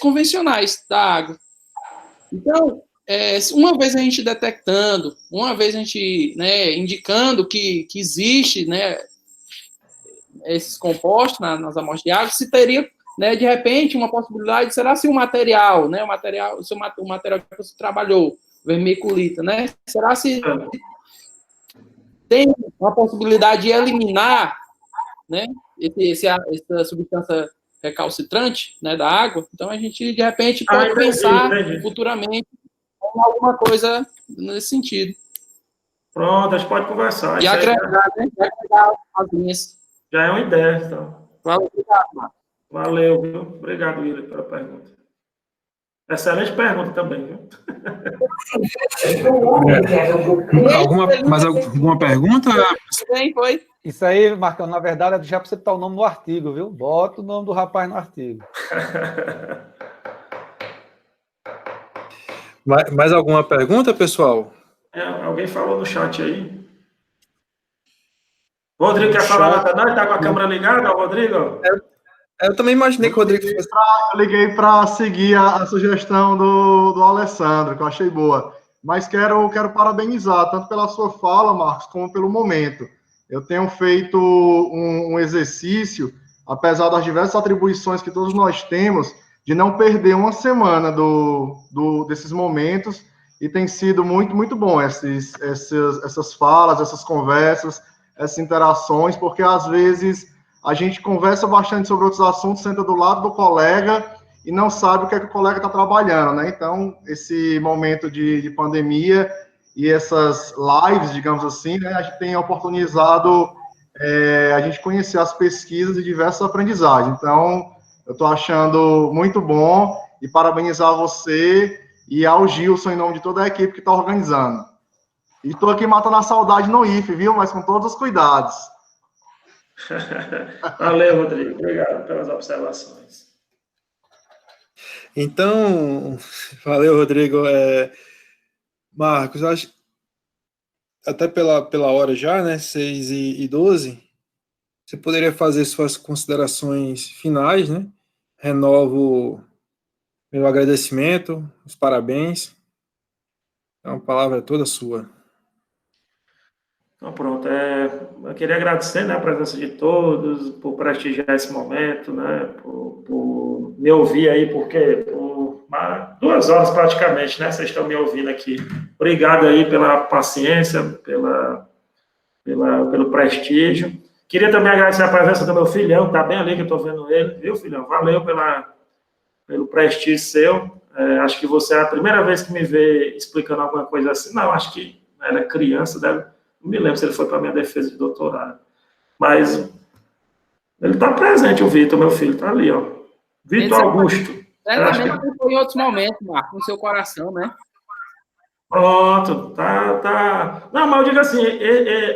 convencionais da água. Então, uma vez a gente detectando, uma vez a gente indicando que existe, esses compostos nas amostras de água, se teria, de repente, uma possibilidade, será se o material que você trabalhou, vermiculita, será se tem uma possibilidade de eliminar, essa substância recalcitrante, da água? Então, a gente, de repente, pode pensar futuramente em alguma coisa nesse sentido. Pronto, a gente pode conversar. E agregar, né? Agregar as linhas. Já é uma ideia, então. Obrigado, Marcos. Valeu, viu? Obrigado, William, pela pergunta. Excelente pergunta também, viu? Mais alguma pergunta? Bem, foi. Isso aí, Marcão, na verdade, é já para você botar o nome no artigo, viu? Bota o nome do rapaz no artigo. Mais alguma pergunta, pessoal? Alguém falou no chat aí. Rodrigo quer falar nada? Não, está com a câmera ligada, Rodrigo? Eu também imaginei que o Rodrigo fosse... Eu liguei para seguir a sugestão do Alessandro, que eu achei boa. Mas quero parabenizar, tanto pela sua fala, Marcos, como pelo momento. Eu tenho feito um exercício, apesar das diversas atribuições que todos nós temos, de não perder uma semana desses momentos, e tem sido muito, muito bom essas falas, essas conversas, essas interações, porque às vezes a gente conversa bastante sobre outros assuntos, senta do lado do colega e não sabe o que é que o colega está trabalhando, né? Então, esse momento de pandemia e essas lives, digamos assim, né, a gente tem oportunizado a gente conhecer as pesquisas e diversas aprendizagens. Então, eu estou achando muito bom e parabenizar você e ao Gilson, em nome de toda a equipe que está organizando. E estou aqui matando a saudade no IFE, viu? Mas com todos os cuidados. Valeu, Rodrigo. Obrigado pelas observações. Então, valeu, Rodrigo. Marcos, acho até pela hora já, né? 6h12, você poderia fazer suas considerações finais, né? Renovo meu agradecimento, os parabéns. Então, a palavra é toda sua. Então, pronto. Eu queria agradecer, né, a presença de todos, por prestigiar esse momento, né, por me ouvir aí, porque por 2 horas praticamente, né, vocês estão me ouvindo aqui. Obrigado aí pela paciência, pelo prestígio. Queria também agradecer a presença do meu filhão, tá bem ali que eu estou vendo ele, viu, filhão? Valeu pelo prestígio seu. Acho que você é a primeira vez que me vê explicando alguma coisa assim. Não, acho que era criança, não me lembro se ele foi para a minha defesa de doutorado. Mas ele está presente, o Vitor, meu filho, está ali, ó. Vitor Augusto. Certamente foi em outros momentos, Marcos, no seu coração, né? Pronto, tá. Não, mas eu digo assim,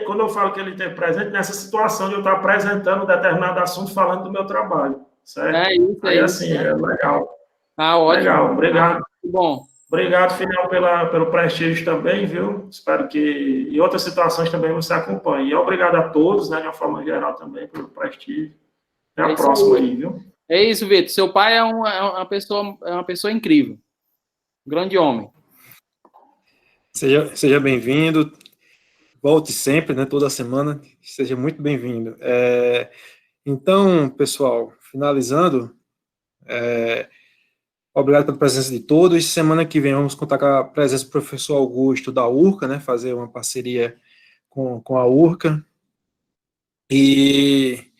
quando eu falo que ele esteve presente, nessa situação de eu estar apresentando um determinado assunto falando do meu trabalho, certo? Aí, assim, é legal. Ótimo. Legal, obrigado. Bom. Obrigado, filhão, pelo prestígio também, viu? Espero que em outras situações também você acompanhe. E obrigado a todos, né, de uma forma geral também, pelo prestígio. Até a próxima aí, viu? É isso, Vitor. Seu pai é uma pessoa incrível. Um grande homem. Seja bem-vindo. Volte sempre, né, toda semana. Seja muito bem-vindo. Então, pessoal, finalizando, obrigado pela presença de todos. Semana que vem vamos contar com a presença do professor Augusto da URCA, né, fazer uma parceria com a URCA. E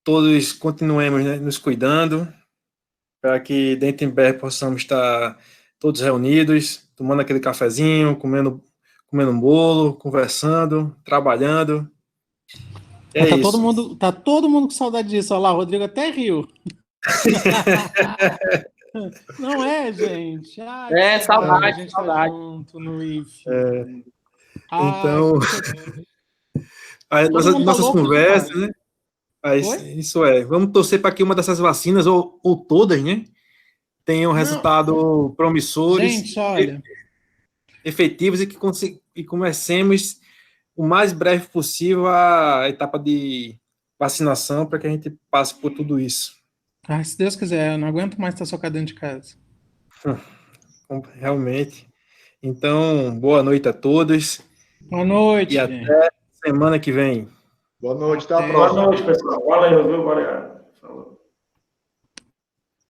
todos continuemos, né, nos cuidando, para que dentro em breve possamos estar todos reunidos, tomando aquele cafezinho, comendo um bolo, conversando, trabalhando. Tá todo mundo com saudade disso. Olha lá, o Rodrigo até riu. Não é, gente? Saudade, a gente saudade. Tá junto no IFE. Então, nossas conversas, né? Isso vamos torcer para que uma dessas vacinas, ou todas, né, tenham resultado promissores, gente, olha, efetivos, e que comecemos o mais breve possível a etapa de vacinação, para que a gente passe por tudo isso. Se Deus quiser, eu não aguento mais estar socado dentro de casa. Realmente. Então, boa noite a todos. Boa noite. E até semana que vem. Boa noite, até a próxima. Boa noite, pessoal. Valeu, viu? Valeu.